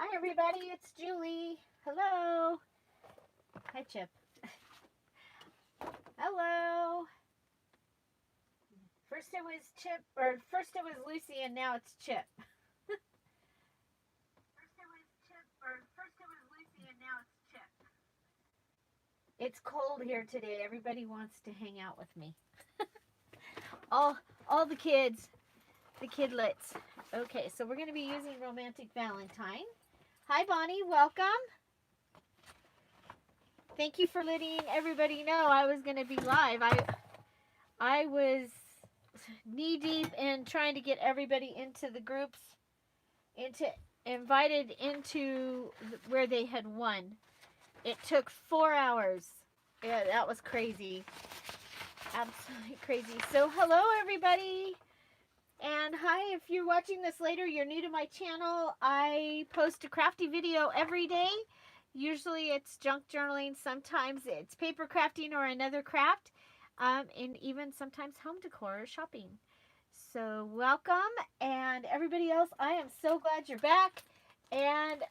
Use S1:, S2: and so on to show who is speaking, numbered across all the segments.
S1: Hi everybody, it's Julie. Hello. Hi Chip. Hello. First it was Lucy and now it's Chip. First it was Lucy and now it's Chip. It's cold here today. Everybody wants to hang out with me. all the kids, the kidlets. Okay, so we're going to be using Romantic Valentine. Hi Bonnie, welcome. Thank you for letting everybody know I was going to be live. I was knee deep in trying to get everybody into the groups, invited into where they had won. It took 4 hours. Yeah, that was crazy. Absolutely crazy. So hello everybody. And hi, if you're watching this later, you're new to my channel. I post a crafty video every day. Usually it's junk journaling, sometimes it's paper crafting or another craft, and even sometimes home decor or shopping. So welcome, and everybody else, I am so glad you're back. And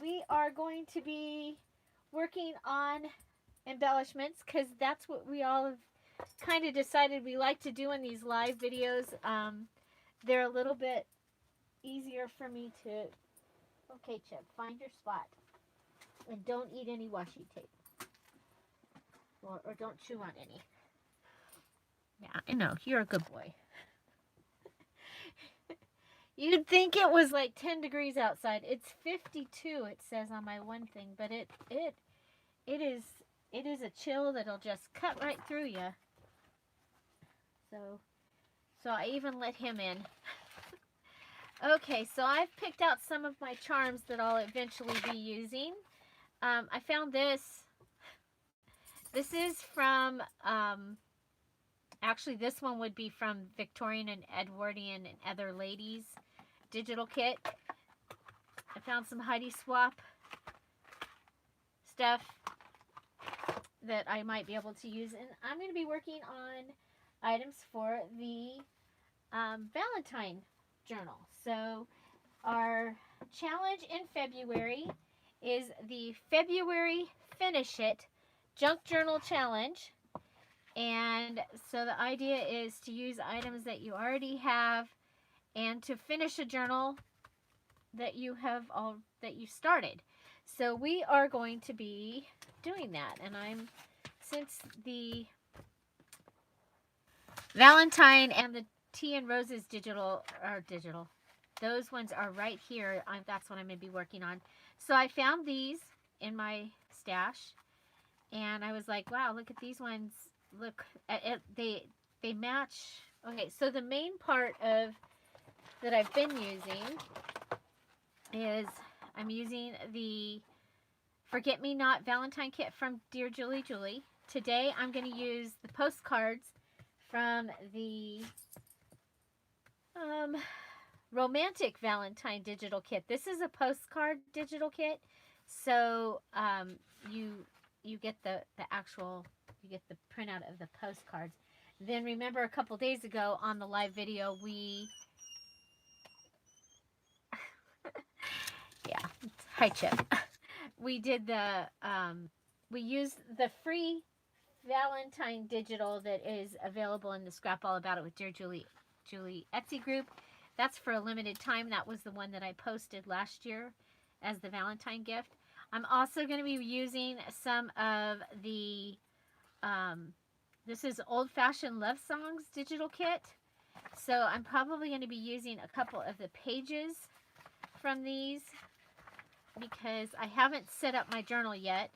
S1: we are going to be working on embellishments because that's what we all have kind of decided we like to do in these live videos. They're a little bit easier for me to... Okay, Chip, find your spot. And don't eat any washi tape. Or don't chew on any. Yeah, I know. You're a good boy. You'd think it was like 10 degrees outside. It's 52, it says on my one thing. But it is a chill that'll just cut right through you. So I even let him in. Okay, so I've picked out some of my charms that I'll eventually be using. I found this. This is from, actually this one would be from Victorian and Edwardian and Other Ladies digital kit. I found some Heidi Swap stuff that I might be able to use. And I'm going to be working on items for the Valentine journal. So our challenge in February is the February Finish It Junk Journal Challenge. And so the idea is to use items that you already have and to finish a journal that you have started. So we are going to be doing that. And since the Valentine and the Tea and Roses digital, those ones are right here. That's what I'm going to be working on. So I found these in my stash, and I was like, wow, look at these ones. Look, they match. Okay, so the main part of that I've been using is I'm using the Forget Me Not Valentine kit from Dear Julie Julie. Today I'm going to use the postcards from the Romantic Valentine digital kit. This is a postcard digital kit, so you get the actual, you get the printout of the postcards. Then remember a couple days ago on the live video yeah, hi Chip. We did the we used the free Valentine digital that is available in the Scrap All About It with Dear Julie Etsy group. That's for a limited time. That was the one that I posted last year as the Valentine gift. I'm also going to be using some of the, this is Old Fashioned Love Songs digital kit. So I'm probably going to be using a couple of the pages from these because I haven't set up my journal yet,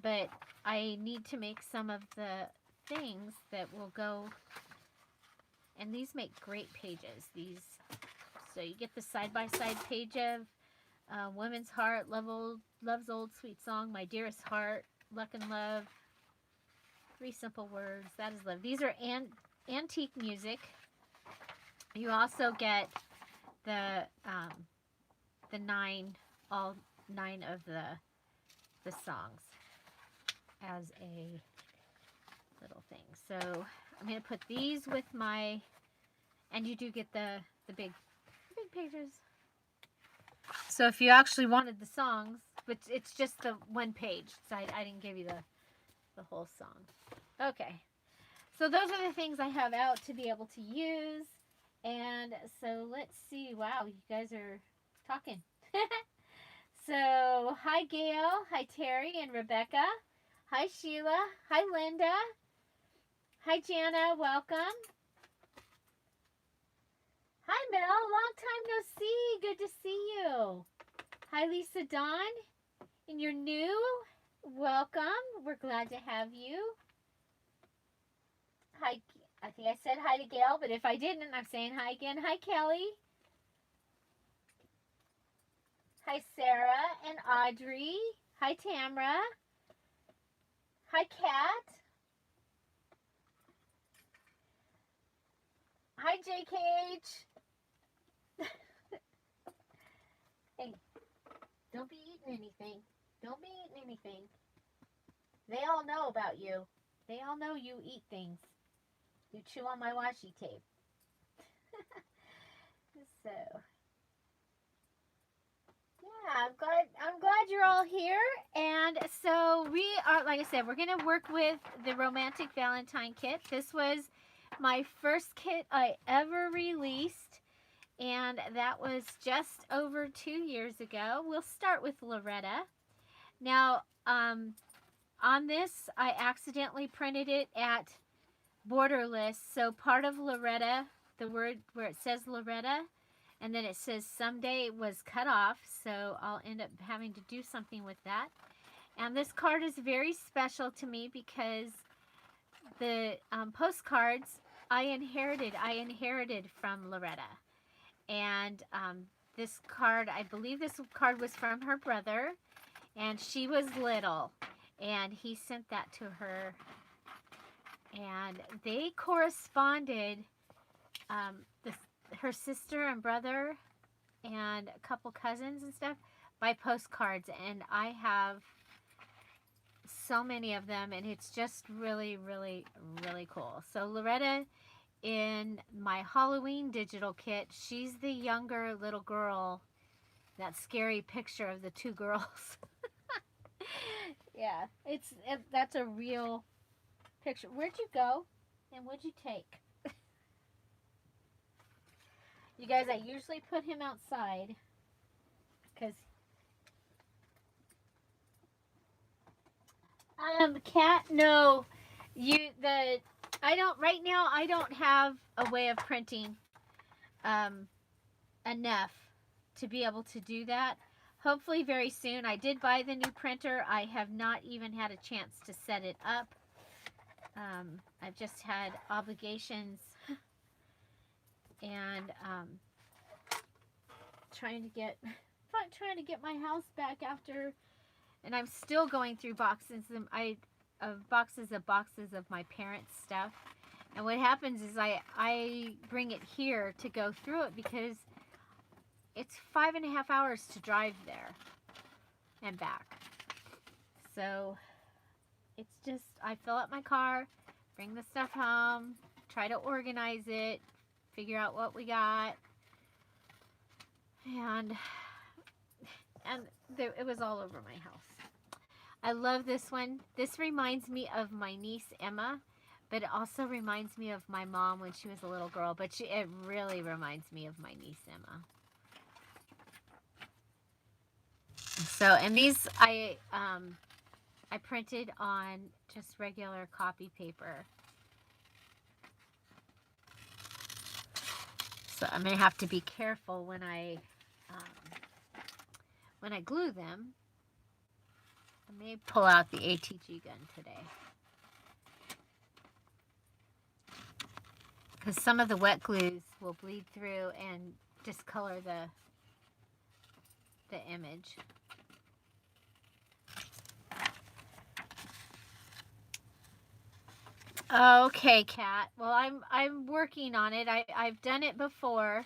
S1: but I need to make some of the things that will go. And these make great pages. So you get the side-by-side page of Women's Heart, Love's Old Sweet Song, My Dearest Heart, Luck and Love, Three Simple Words, That Is Love. These are antique music. You also get the all nine of the songs as a little thing. So I'm going to put these with my, and you do get the big pages. So if you actually wanted the songs, but it's just the one page, so I didn't give you the whole song. Okay. So those are the things I have out to be able to use. And so let's see. Wow, you guys are talking. So, hi Gail, hi Terry and Rebecca. Hi Sheila, hi Linda. Hi Jana, welcome. Hi Mel, long time no see. Good to see you. Hi Lisa Dawn. And you're new, welcome. We're glad to have you. Hi, I think I said hi to Gail, but if I didn't, I'm saying hi again. Hi Kelly. Hi Sarah and Audrey. Hi Tamra. Hi Kat. Hi JKH. Hey, don't be eating anything. Don't be eating anything. They all know about you. They all know you eat things. You chew on my washi tape. So, yeah, I'm glad you're all here. And so we are, like I said, we're gonna work with the Romantic Valentine kit. This was my first kit I ever released, and that was just over 2 years ago. We'll start with Loretta. Now, on this, I accidentally printed it at borderless. So part of Loretta, the word where it says Loretta, and then it says someday was cut off. So I'll end up having to do something with that. And this card is very special to me because the postcards I inherited from Loretta. And this card, I believe this card was from her brother, and she was little, and he sent that to her, and they corresponded, her sister and brother and a couple cousins and stuff, by postcards, and I have so many of them, and it's just really, really, really cool. So Loretta, in my Halloween digital kit, she's the younger little girl, that scary picture of the two girls. Yeah, that's a real picture. Where'd you go? And what'd you take? You guys, I usually put him outside because cat, no, I don't right now. I don't have a way of printing enough to be able to do that. Hopefully very soon. I did buy the new printer. I have not even had a chance to set it up. I've just had obligations and trying to get my house back after, and I'm still going through boxes of my parents' stuff. And what happens is I bring it here to go through it because it's 5.5 hours to drive there and back. So it's just, I fill up my car, bring the stuff home, try to organize it, figure out what we got, and it was all over my house. I love this one. This reminds me of my niece Emma, but it also reminds me of my mom when she was a little girl. But it really reminds me of my niece Emma. So, and these I printed on just regular copy paper. So I'm gonna have to be careful when I glue them. I may pull out the ATG gun today, because some of the wet glues will bleed through and discolor the image. Okay, Kat. Well, I'm working on it. I've done it before,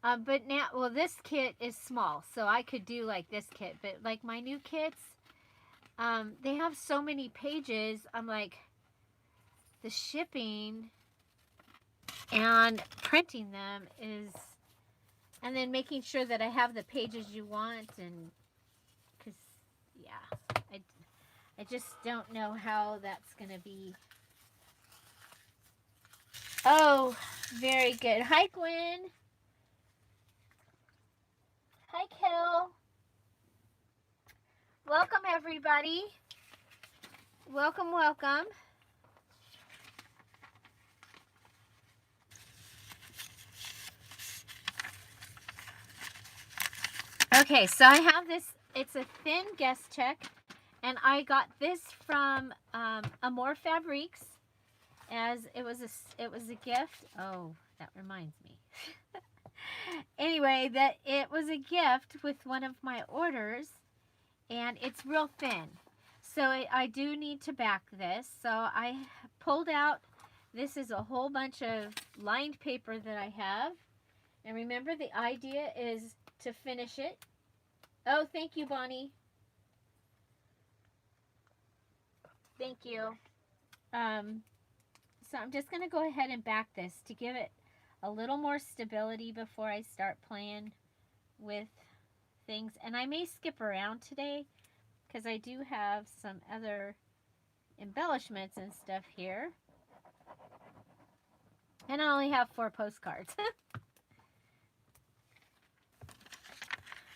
S1: but now, well, this kit is small, so I could do like this kit. But like my new kits, they have so many pages. I'm like, the shipping and printing them is And then making sure that I have the pages you want, and because, yeah, I just don't know how that's going to be. Oh, very good. Hi, Gwen. Hi, Kel. Welcome, everybody. Welcome, welcome. Okay, so I have this. It's a thin guest check, and I got this from Amore Fabriques, as it was a gift. Oh, that reminds me. Anyway, that it was a gift with one of my orders, and it's real thin. So I do need to back this. So I pulled out. This is a whole bunch of lined paper that I have. And remember, the idea is to finish it. Oh, thank you, Bonnie. Thank you. So I'm just going to go ahead and back this to give it a little more stability before I start playing with things. And I may skip around today because I do have some other embellishments and stuff here. And I only have 4 postcards.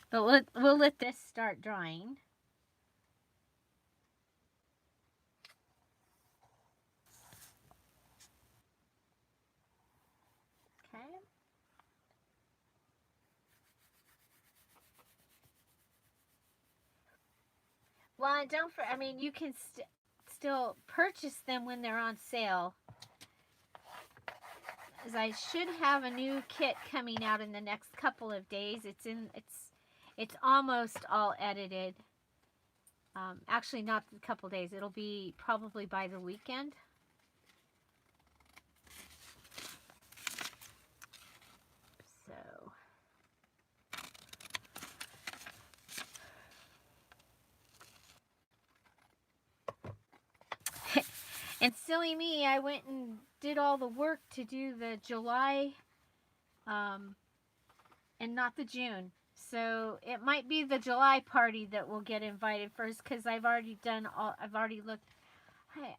S1: But we'll let this start drying. Okay. Well, and I mean, you can still purchase them when they're on sale. As I should have a new kit coming out in the next couple of days. It's almost all edited. Actually, not a couple days. It'll be probably by the weekend. So, and silly me, I went and did all the work to do the July, and not the June. So it might be the July party that will get invited first, because I've already looked.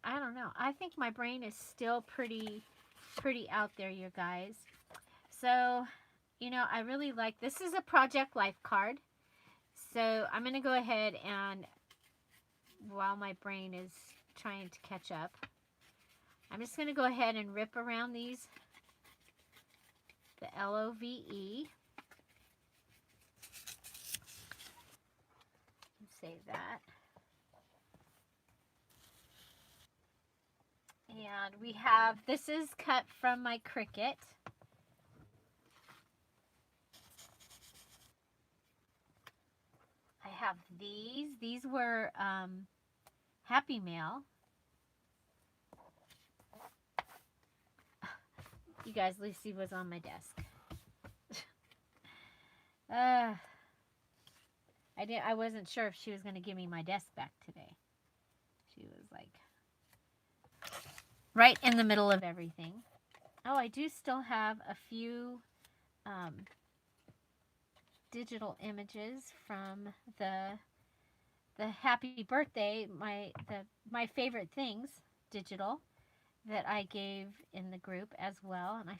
S1: I don't know. I think my brain is still pretty out there, you guys. So, I really like, this is a Project Life card. So I'm going to go ahead and, while my brain is trying to catch up, I'm just going to go ahead and rip around these, the LOVE. Save that. And we have, this is cut from my Cricut. I have these. These were Happy Mail. You guys, Lucy was on my desk. I wasn't sure if she was going to give me my desk back today. She was like right in the middle of everything. Oh, I do still have a few digital images from the happy birthday, my favorite things digital, that I gave in the group as well. And I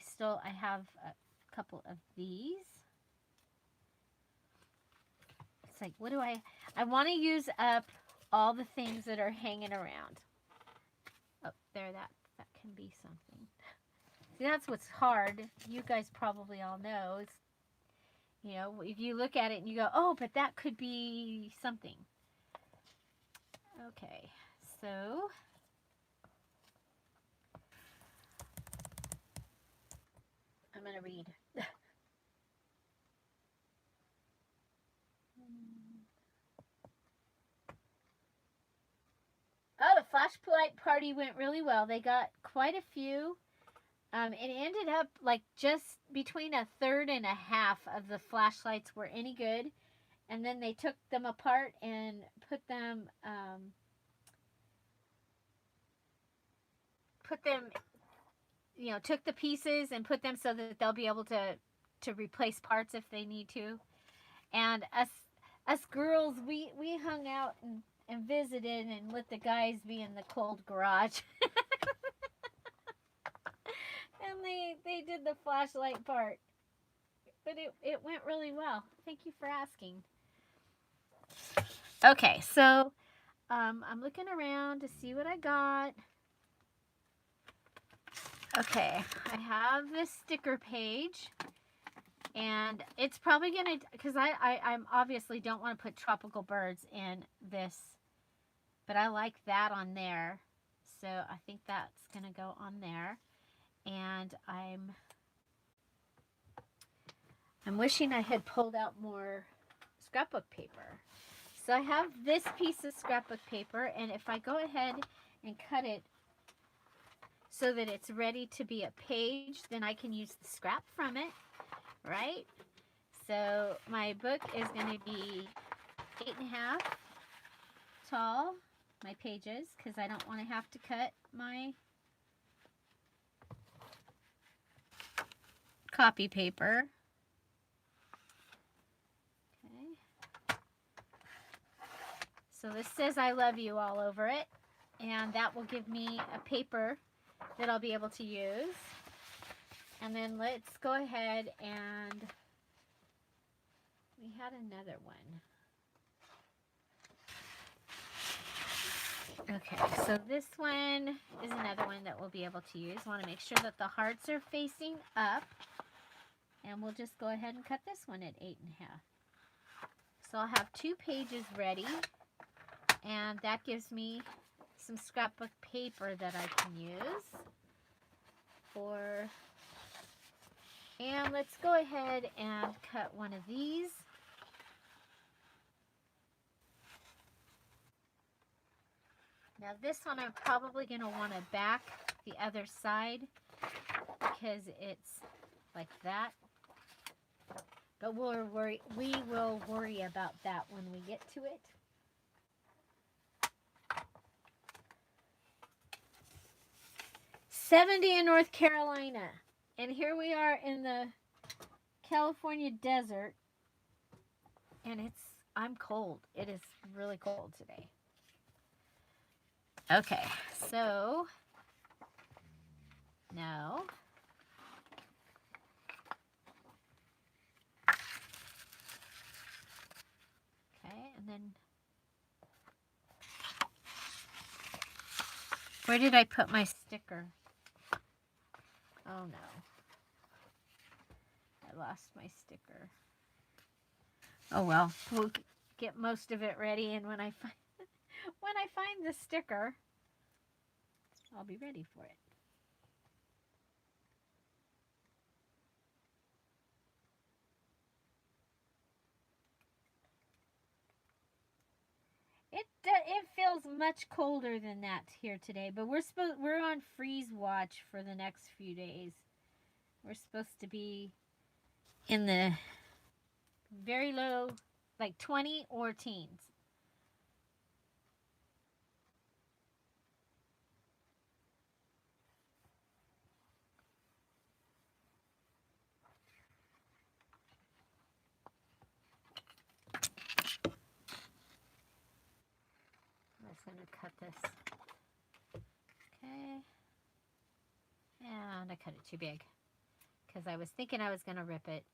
S1: have a couple of these. It's like, what do I want to use up all the things that are hanging around. Oh, there, that can be something. See, that's what's hard. You guys probably all know. It's, if you look at it and you go, oh, but that could be something. Okay, so I'm going to read. Oh, the flashlight party went really well. They got quite a few. It ended up like just between a third and a half of the flashlights were any good. And then they took them apart and put them, took the pieces and put them so that they'll be able to to replace parts if they need to. And us girls, we hung out and visited and let the guys be in the cold garage. And they did the flashlight part. But it went really well. Thank you for asking. Okay, so I'm looking around to see what I got. Okay, I have this sticker page. And it's probably going to, because I'm obviously don't want to put tropical birds in this. But I like that on there. So I think that's going to go on there. And I'm wishing I had pulled out more scrapbook paper. So I have this piece of scrapbook paper, and if I go ahead and cut it so that it's ready to be a page, then I can use the scrap from it, right? So my book is going to be 8.5 tall, my pages, because I don't want to have to cut my copy paper. So this says I love you all over it, and that will give me a paper that I'll be able to use. And then let's go ahead and we had another one. Okay, so this one is another one that we'll be able to use. Want to make sure that the hearts are facing up, and we'll just go ahead and cut this one at 8.5. So I'll have 2 pages ready. And that gives me some scrapbook paper that I can use for, and let's go ahead and cut one of these. Now this one I'm probably going to want to back the other side because it's like that. But we will worry about that when we get to it. '70 in North Carolina, and here we are in the California desert, and I'm cold. It is really cold today. Okay, so no. Okay, and then where did I put my sticker? Oh no. I lost my sticker. Oh well, we'll get most of it ready, and when I find the sticker, I'll be ready for it. It feels much colder than that here today, but we're on freeze watch for the next few days. We're supposed to be in the very low, like 20 or teens. I'm just going to cut this. Okay. And I cut it too big because I was thinking I was going to rip it.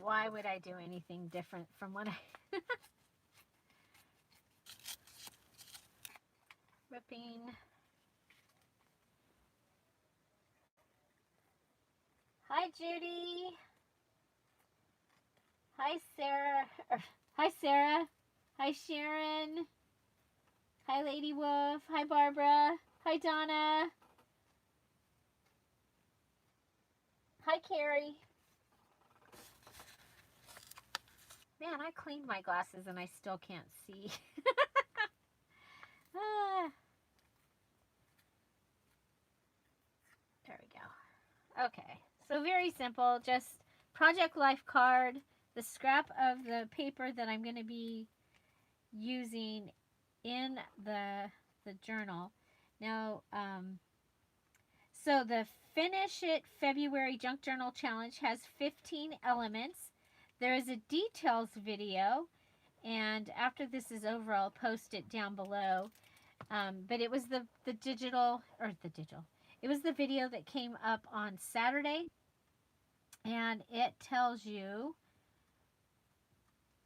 S1: Why would I do anything different from what I... Ripping. Hi, Judy. Hi, Sarah. Hi, Sarah. Hi, Sharon. Hi, Lady Wolf. Hi, Barbara. Hi, Donna. Hi, Carrie. Man, I cleaned my glasses and I still can't see. There we go. Okay, so very simple. Just project life card, the scrap of the paper that I'm going to be using in the journal. Now, so the Finish It February Junk Journal Challenge has 15 elements. There is a details video, and after this is over, I'll post it down below. But it was the digital, or the digital, it was the video that came up on Saturday, and it tells you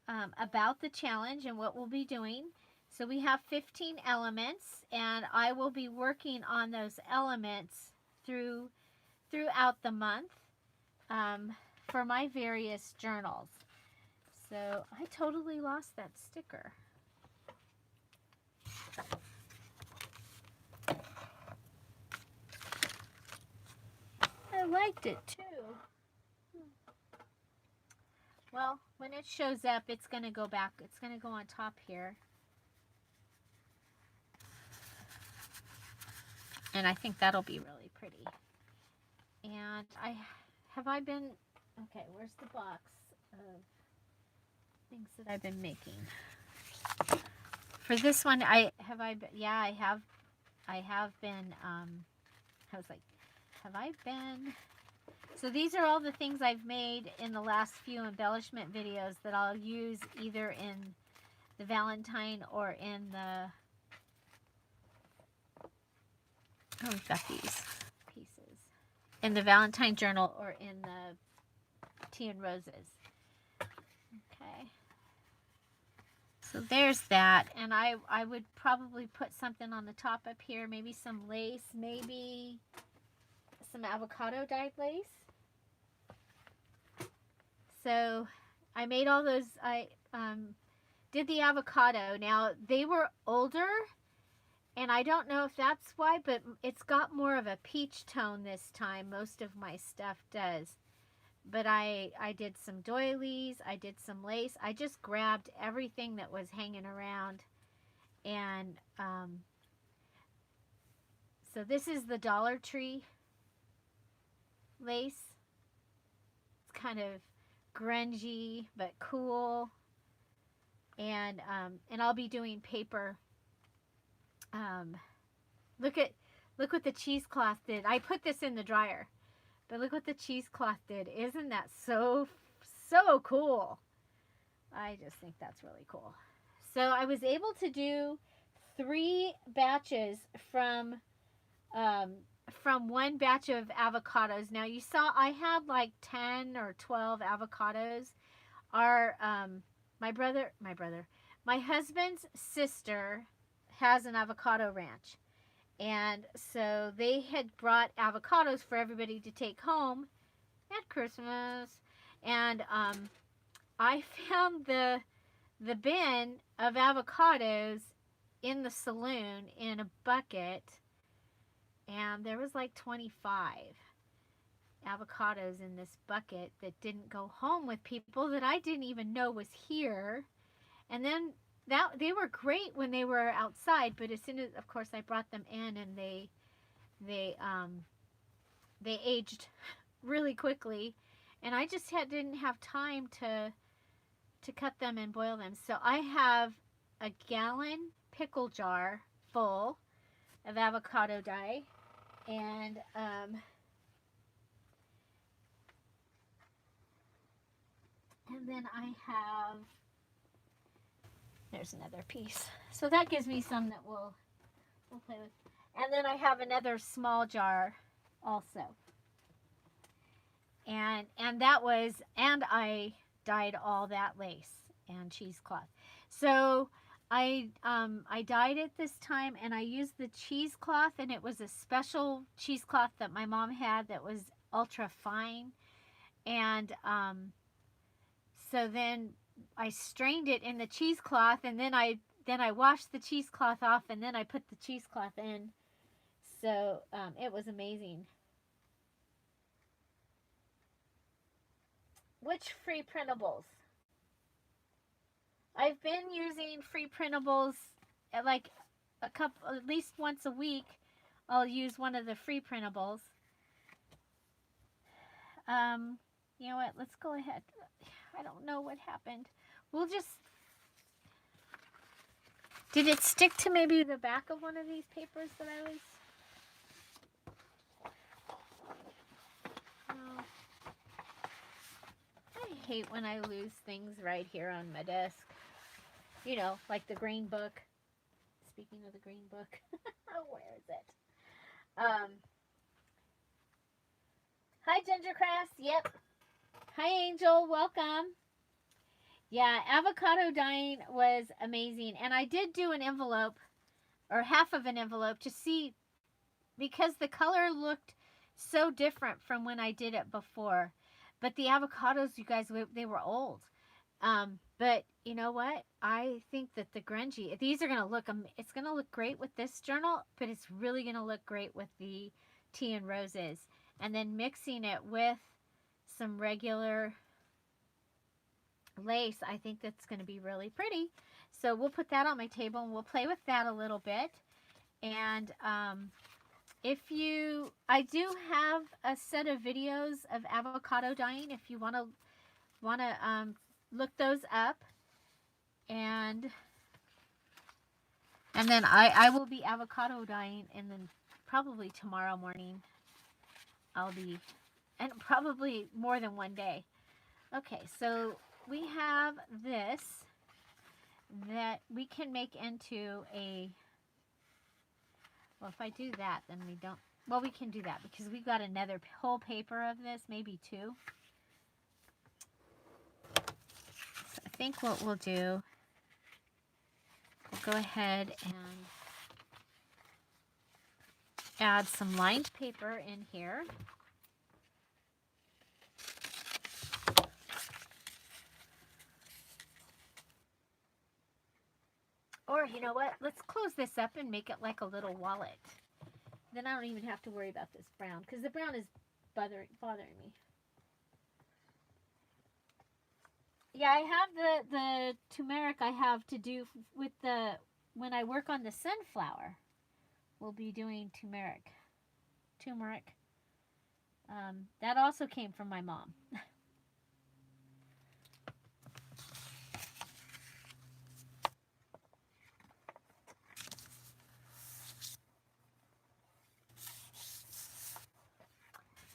S1: about the challenge and what we'll be doing. So we have 15 elements, and I will be working on those elements throughout the month for my various journals. So I totally lost that sticker. I liked it too. Well, when it shows up, it's going to go back. It's going to go on top here. And I think that'll be really pretty. And I been, okay, where's the box of things that I've been making? For this one, I have been, I was like, have I been? So these are all the things I've made in the last few embellishment videos that I'll use either in the Valentine or in the, oh, we've got these pieces, in the Valentine journal or in the Tea and Roses. Okay. So there's that, and I would probably put something on the top up here, maybe some lace, maybe some avocado dyed lace. So I made all those. I did the avocado. Now they were older, and I don't know if that's why, but it's got more of a peach tone this time. Most of my stuff does. But I did some doilies, I did some lace. I just grabbed everything that was hanging around. And so this is the Dollar Tree lace. It's kind of grungy but cool. And I'll be doing paper. Look what the cheesecloth did. I put this in the dryer. But look what the cheesecloth did. Isn't that so cool? I just think that's really cool. So I was able to do 3 batches from one batch of avocados. Now you saw I had like 10 or 12 avocados. My husband's sister has an avocado ranch. And so they had brought avocados for everybody to take home at Christmas. And I found the bin of avocados in the saloon in a bucket. And there was like 25 avocados in this bucket that didn't go home with people that I didn't even know was here. And then they were great when they were outside, but as soon as, of course, I brought them in, and they aged really quickly, and I just didn't have time to cut them and boil them. So I have a gallon pickle jar full of avocado dye, and then I have, there's another piece. So that gives me some that we'll play with. And then I have another small jar also. And I dyed all that lace and cheesecloth. So I dyed it this time, and I used the cheesecloth, and it was a special cheesecloth that my mom had that was ultra fine. And so then I strained it in the cheesecloth, and then I washed the cheesecloth off, and then I put the cheesecloth in. So it was amazing. Which free printables? I've been using free printables at at least once a week. I'll use one of the free printables. You know what? Let's go ahead. I don't know what happened. We'll just, Did it stick to maybe the back of one of these papers that I was... No. I hate when I lose things right here on my desk. You know, like the green book. Speaking of the green book. Where is it? Hi, Gingercrass. Yep. Hi, Angel. Welcome. Yeah, avocado dyeing was amazing. And I did do an envelope, or half of an envelope, to see, because the color looked so different from when I did it before. But the avocados, you guys, they were old. But you know what? I think that the grungy, these are going to look, it's going to look great with this journal, but it's really going to look great with the Tea and Roses. And then mixing it with some regular lace, I think that's going to be really pretty. So we'll put that on my table and we'll play with that a little bit. And I do have a set of videos of avocado dyeing if you want to look those up. And then I will be avocado dyeing, and then probably tomorrow morning I'll be, and probably more than one day. Okay, so we have this that we can make into a, well, if I do that, then we don't, well, we can do that because we've got another whole paper of this, maybe two. So I think what we'll do, we'll go ahead and add some lined paper in here. Or, you know what? Let's close this up and make it like a little wallet. Then I don't even have to worry about this brown, because the brown is bothering me. Yeah, I have the turmeric I have to do with the, when I work on the sunflower, we'll be doing turmeric. That also came from my mom.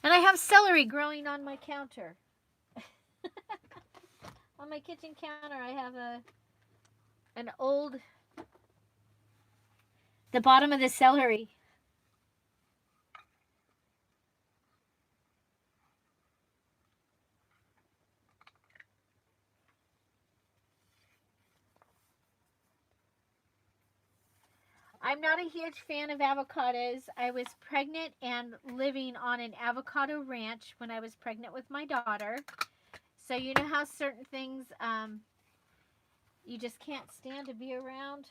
S1: And I have celery growing on my counter. On my kitchen counter, I have an old, the bottom of the celery. I'm not a huge fan of avocados. I was pregnant and living on an avocado ranch when I was pregnant with my daughter. So you know how certain things you just can't stand to be around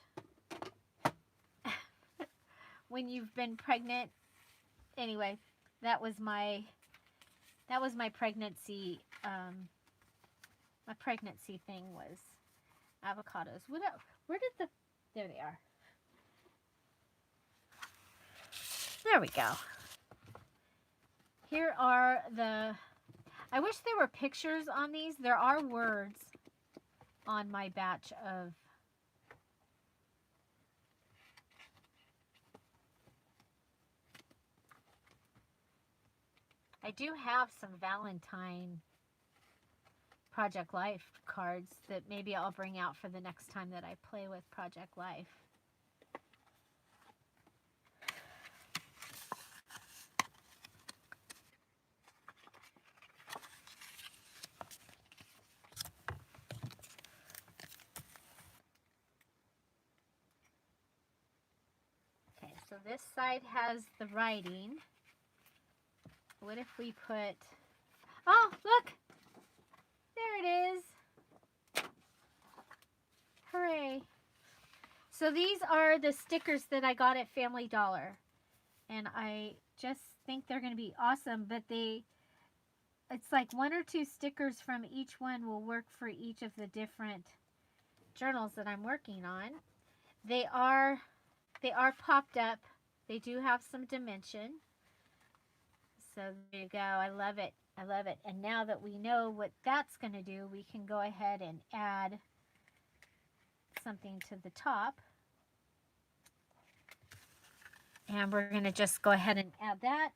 S1: when you've been pregnant. Anyway, that was my pregnancy. My pregnancy thing was avocados. Where did the? There they are. There we go. Here are the, I wish there were pictures on these. There are words on my batch of, I do have some Valentine Project Life cards that maybe I'll bring out for the next time that I play with Project Life. So this side has the writing. What if we put, oh, look, there it is. Hooray. So these are the stickers that I got at Family Dollar. And I just think they're going to be awesome, but it's like 1 or 2 stickers from each one will work for each of the different journals that I'm working on. They are popped up. They do have some dimension. So there you go. I love it. I love it. And now that we know what that's going to do, we can go ahead and add something to the top. And we're going to just go ahead and add that.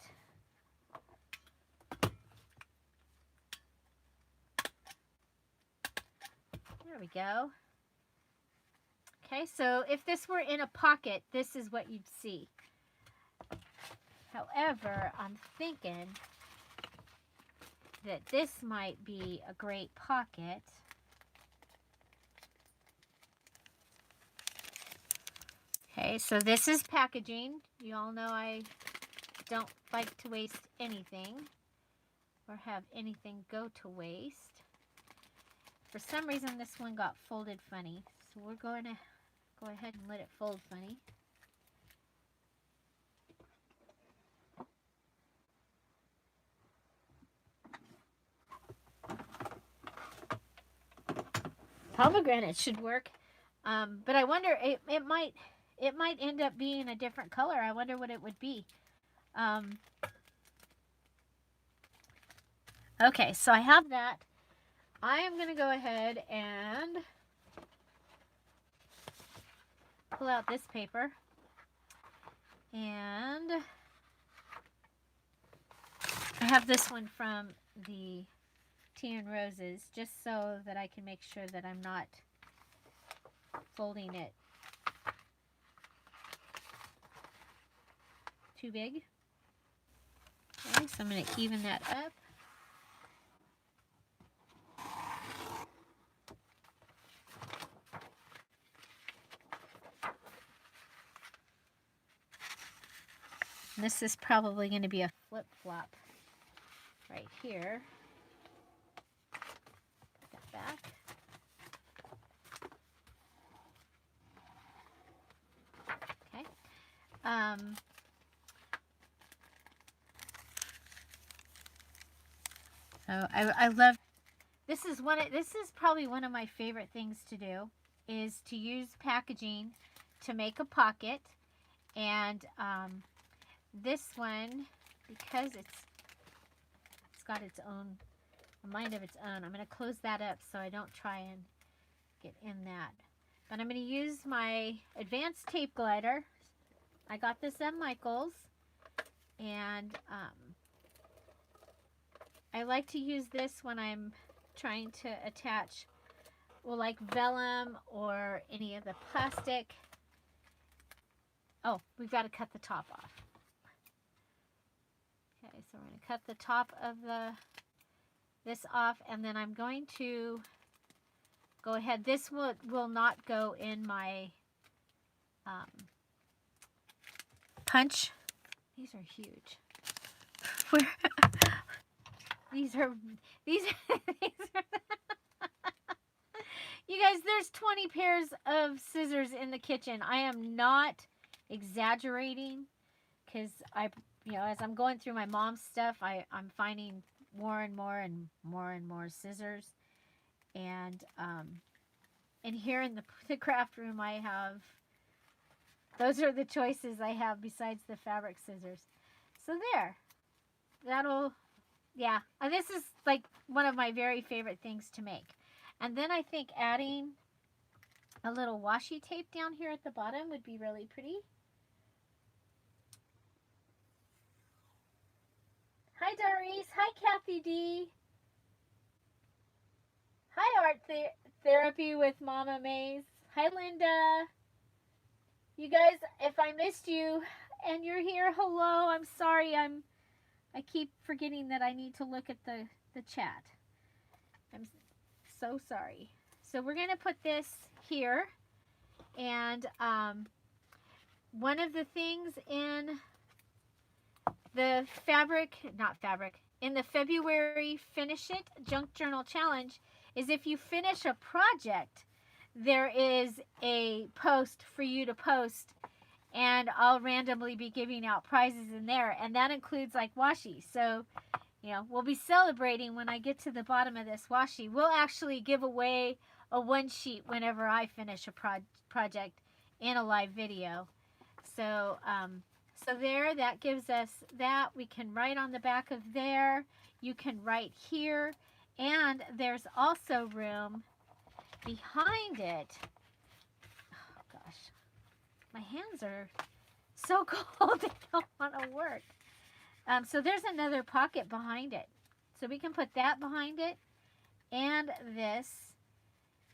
S1: There we go. Okay, so if this were in a pocket, this is what you'd see. However, I'm thinking that this might be a great pocket. Okay, so this is packaging. You all know I don't like to waste anything or have anything go to waste. For some reason, this one got folded funny, so we're going to go ahead and let it fold funny. Pomegranate should work, but I wonder, it might end up being a different color. I wonder what it would be. Okay, so I have that. I am going to go ahead and pull out this paper, and I have this one from the Tea and Roses, just so that I can make sure that I'm not folding it too big. Okay, so I'm going to even that up. This is probably going to be a flip-flop right here. Put that back. Okay. So I love, this is probably one of my favorite things to do, is to use packaging to make a pocket. And this one, because it's got its own, a mind of its own, I'm going to close that up so I don't try and get in that. But I'm going to use my advanced tape glider. I got this at Michael's, and I like to use this when I'm trying to attach, well, like vellum or any of the plastic. Oh, we've got to cut the top off. Okay, so we're going to cut the top of this off, and then I'm going to go ahead. This will not go in my punch. These are huge. These are you guys, there's 20 pairs of scissors in the kitchen. I am not exaggerating, because as I'm going through my mom's stuff, I'm finding more and more scissors. And here in the craft room, I have, those are the choices I have besides the fabric scissors. So there, yeah, this is like one of my very favorite things to make. And then I think adding a little washi tape down here at the bottom would be really pretty. Hi, Doris. Hi, Kathy D. Hi, Art Therapy with Mama Maze. Hi, Linda. You guys, if I missed you and you're here, hello. I'm sorry. I keep forgetting that I need to look at the chat. I'm so sorry. So we're going to put this here. And one of the things in the in the February Finish It Junk Journal Challenge is, if you finish a project, there is a post for you to post, and I'll randomly be giving out prizes in there, and that includes like washi. So, we'll be celebrating when I get to the bottom of this washi. We'll actually give away a one sheet whenever I finish a project in a live video. So, so there, that gives us that. We can write on the back of there. You can write here. And there's also room behind it. Oh, gosh. My hands are so cold they don't want to work. So there's another pocket behind it. So we can put that behind it and this,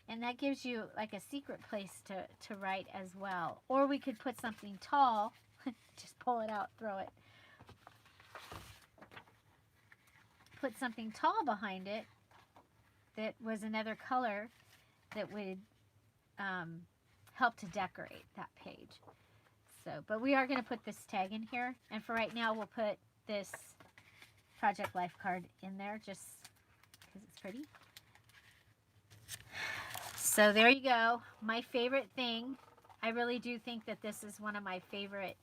S1: and that gives you like a secret place to write as well. Or we could put something tall, just pull it out, throw it. Put something tall behind it that was another color that would help to decorate that page. So, but we are going to put this tag in here, and for right now we'll put this Project Life card in there just because it's pretty. So there you go. My favorite thing, I really do think that this is one of my favorite,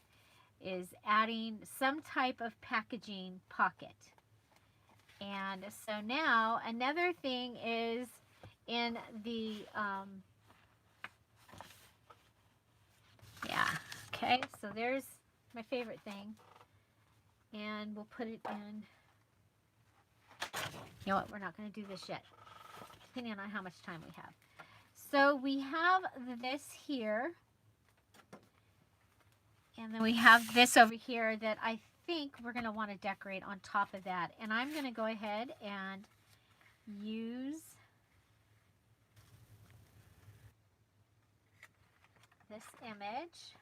S1: is adding some type of packaging pocket. And so now another thing is in the, yeah, okay, so there's my favorite thing. And we'll put it in, you know what, we're not going to do this yet, depending on how much time we have. So we have this here, and then we have this over here that I think we're going to want to decorate on top of that. And I'm going to go ahead and use this image.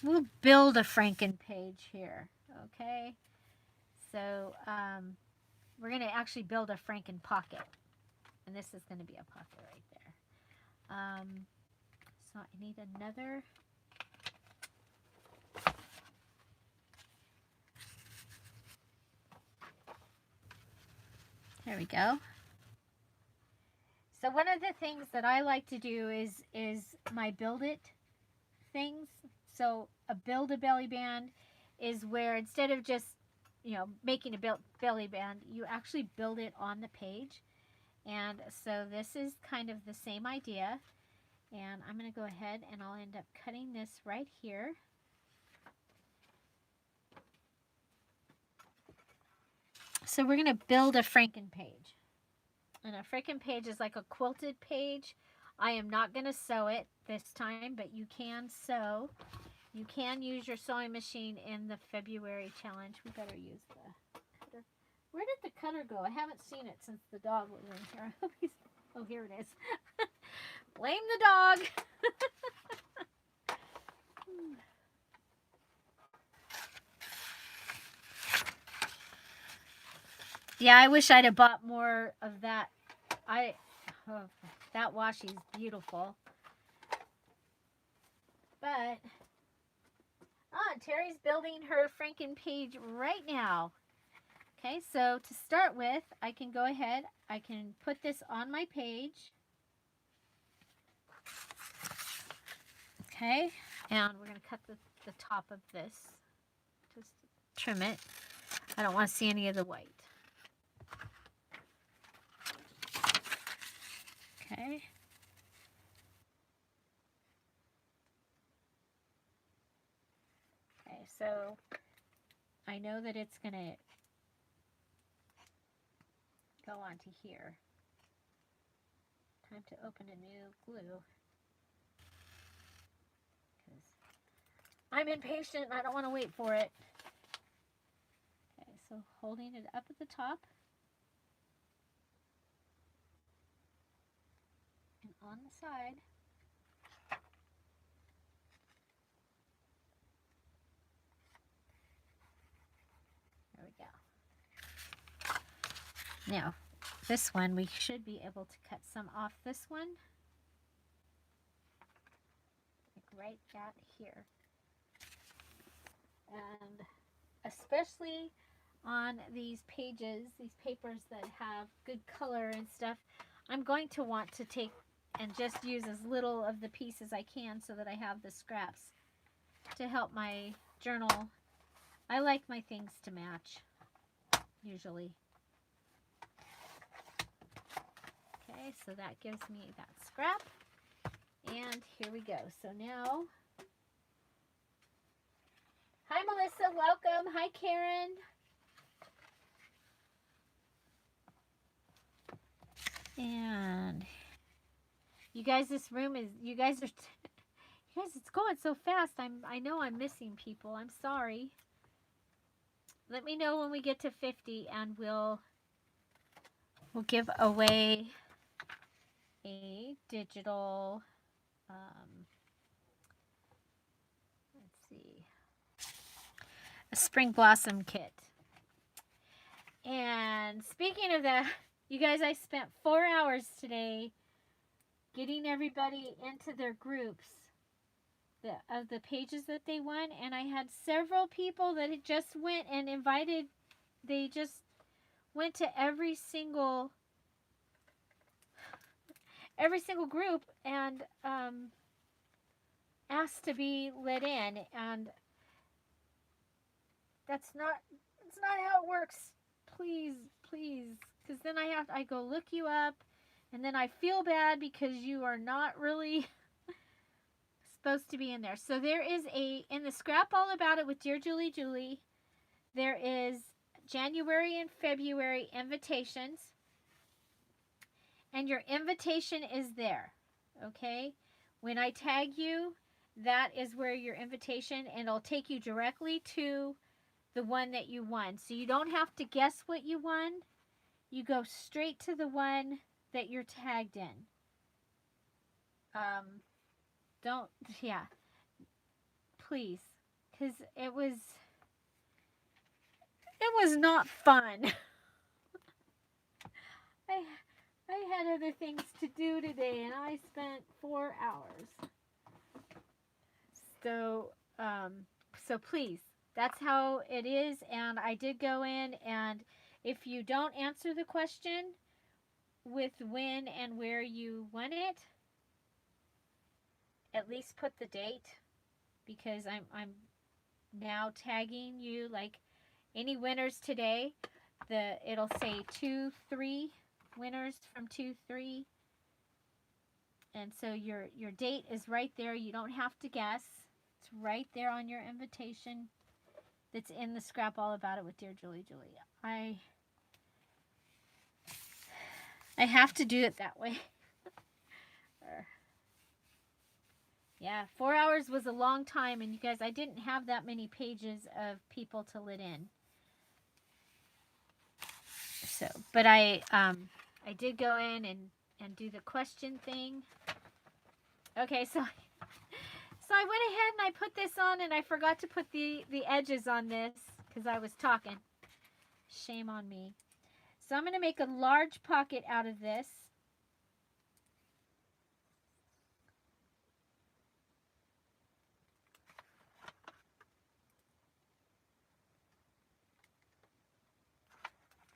S1: We'll build a Franken page here, okay? So we're going to actually build a Franken pocket, and this is going to be a pocket right there. So I need another. There we go. So one of the things that I like to do is my build it things. So a build a belly band is where instead of just, you know, making a belly band, you actually build it on the page. And so this is kind of the same idea. And I'm going to go ahead and I'll end up cutting this right here. So we're going to build a Franken page. And a Franken page is like a quilted page. I am not going to sew it this time, but you can sew. You can use your sewing machine in the February challenge. We better use the cutter. Where did the cutter go? I haven't seen it since the dog was in here. I hope he's... Oh, here it is. Blame the dog. Yeah, I wish I'd have bought more of that. That washi's beautiful. But Terry's building her Franken page right now. Okay, so to start with, I can go ahead, I can put this on my page. Okay, and we're going to cut the top of this. Just trim it. I don't want to see any of the white. Okay. Okay, so I know that it's going to go onto here. Time to open a new glue. Because I'm impatient and I don't want to wait for it. Okay, so holding it up at the top. And on the side. There we go. Now, this one, we should be able to cut some off this one. Like right at here. And especially on these pages, these papers that have good color and stuff, I'm going to want to take and just use as little of the piece as I can so that I have the scraps to help my journal. I like my things to match, usually. Okay, so that gives me that scrap. And here we go. So now, hi Melissa, welcome. Hi Karen. And you guys, this room is, you guys, it's going so fast. I know I'm missing people. I'm sorry. Let me know when we get to 50 and we'll give away a digital, let's see, a spring blossom kit. And speaking of that, you guys, I spent 4 hours today getting everybody into their groups of the pages that they won, and I had several people that had just went and invited, they just went to every single group and asked to be let in, and it's not how it works. Please, because then I go look you up, and then I feel bad because you are not really supposed to be in there. So there is in the scrap all about it with Dear Julie, there is January and February invitations, and your invitation is there. Okay, when I tag you, that is where your invitation, and it'll take you directly to the one that you won. So you don't have to guess what you won. You go straight to the one that you're tagged in. Yeah, please, because it was not fun. I had other things to do today, and I spent 4 hours. So please, that's how it is. And I did go in, and if you don't answer the question with when and where you won it, at least put the date, because I'm now tagging you, like any winners today. It'll say 2-3 winners from 2-3, and so your date is right there. You don't have to guess. It's right there on your invitation. That's in the scrap all about it with Dear Julie. I have to do it that way. Yeah, 4 hours was a long time, and you guys, I didn't have that many pages of people to let in. So, but I did go in and do the question thing. Okay, so I went ahead and I put this on, and I forgot to put the edges on this because I was talking. Shame on me. So I'm going to make a large pocket out of this.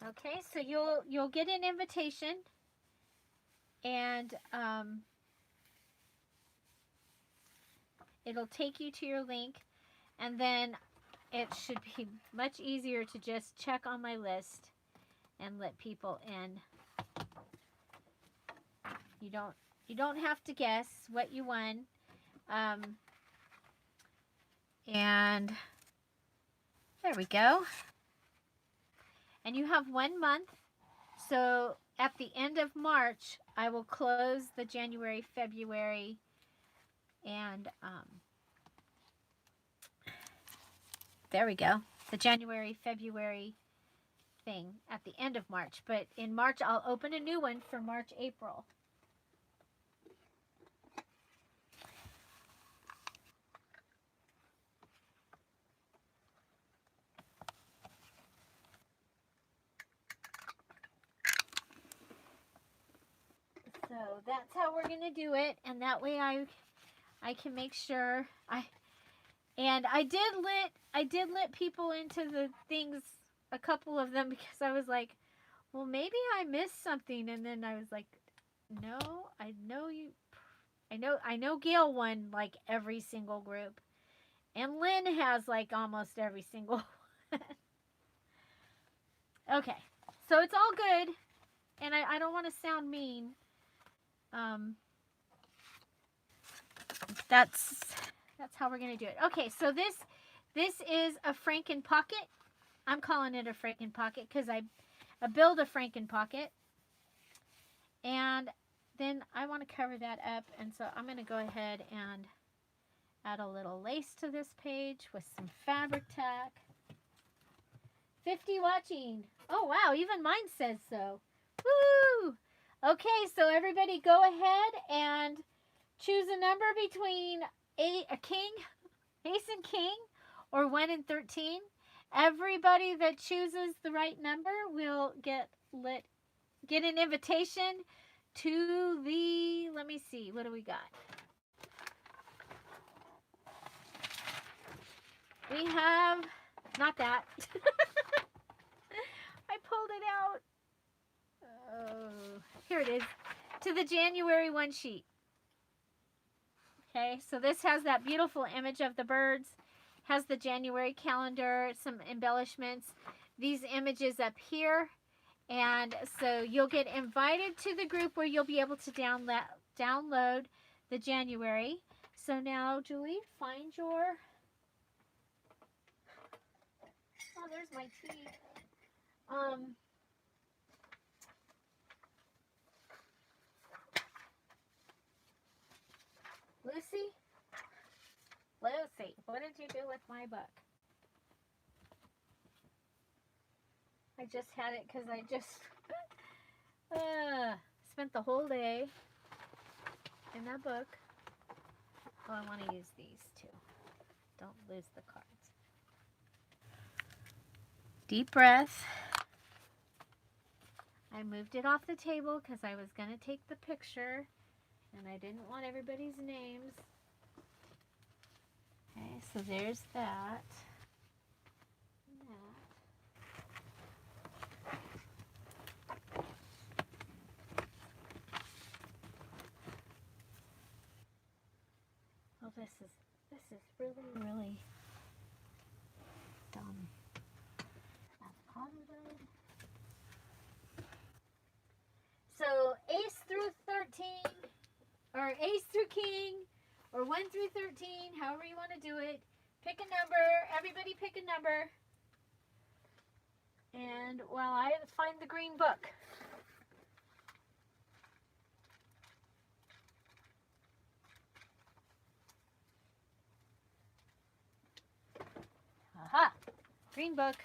S1: Okay, so you'll get an invitation, and it'll take you to your link, and then it should be much easier to just check on my list and let people in. You don't have to guess what you won. And there we go. And you have 1 month. So at the end of March, I will close the January, February, and there we go. The January, February thing at the end of March. But in March, I'll open a new one for March, April. So that's how we're going to do it. And that way I can make sure I did let people into the things, a couple of them, because I was like, well, maybe I missed something. And then I was like, no, I know Gail won like every single group, and Lynn has like almost every single one. Okay, so it's all good, and I don't want to sound mean, that's how we're gonna do it. Okay, so this is a Franken pocket. I'm calling it a Franken pocket because I build a Franken pocket, and then I want to cover that up, and so I'm gonna go ahead and add a little lace to this page with some fabric tack. 50 watching. Oh wow, even mine says so. Woo! Okay, so everybody go ahead and choose a number between ace and king, or 1 and 13. Everybody that chooses the right number will get an invitation to the, let me see, what do we got? We have, not that. I pulled it out. Oh, here it is. To the January 1 sheet. Okay, so this has that beautiful image of the birds. Has the January calendar, some embellishments. These images up here. And so you'll get invited to the group where you'll be able to download the January. So now, Julie, find your... Oh, there's my tea. Lucy, what did you do with my book? I just had it because I just spent the whole day in that book. Oh, I want to use these too. Don't lose the cards. Deep breath. I moved it off the table because I was going to take the picture and I didn't want everybody's names. Okay, so there's that. Oh, this is really dumb. So ace through 13, or ace through king, or 1 through 13, however you want to do it. Pick a number. Everybody pick a number. And while I find the green book. Aha! Green book.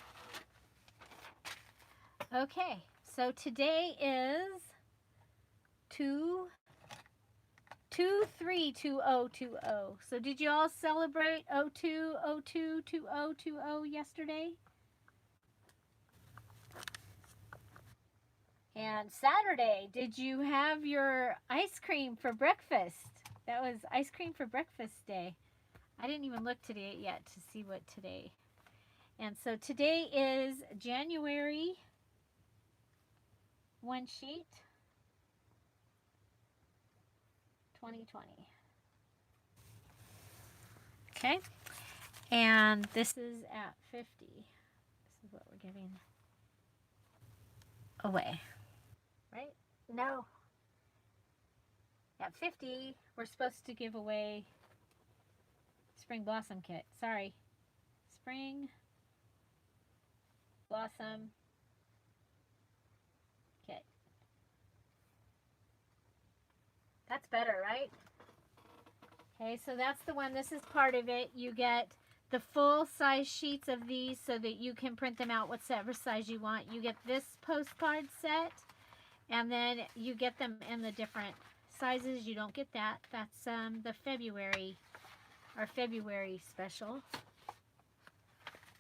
S1: Okay, so today is 2/3/2020. So did you all celebrate 02/02/2020 yesterday? And Saturday, did you have your ice cream for breakfast? That was ice cream for breakfast day. I didn't even look today yet to see what today. And so today is January 1 sheet 2020. Okay. And this is at 50. This is what we're giving away. Right? No. At 50, we're supposed to give away Spring Blossom Kit. Sorry. Spring Blossom Kit. That's better, right? Okay, so that's the one. This is part of it. You get the full size sheets of these so that you can print them out whatever size you want. You get this postcard set, and then you get them in the different sizes. You don't get that. That's the our February special.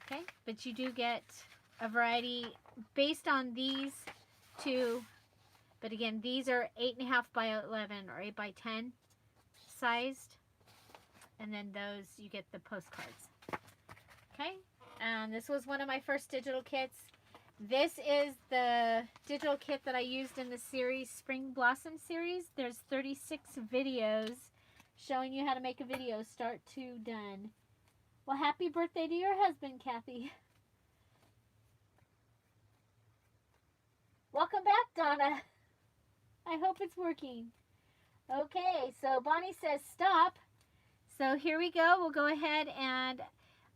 S1: Okay, but you do get a variety based on these two. But again, these are 8.5 by 11 or 8 by 10 sized. And then those, you get the postcards. Okay, and this was one of my first digital kits. This is the digital kit that I used in the series, Spring Blossom series. There's 36 videos showing you how to make a video start to done. Well, happy birthday to your husband, Kathy. Welcome back, Donna. I hope it's working. Okay, so Bonnie says stop. So here we go. We'll go ahead and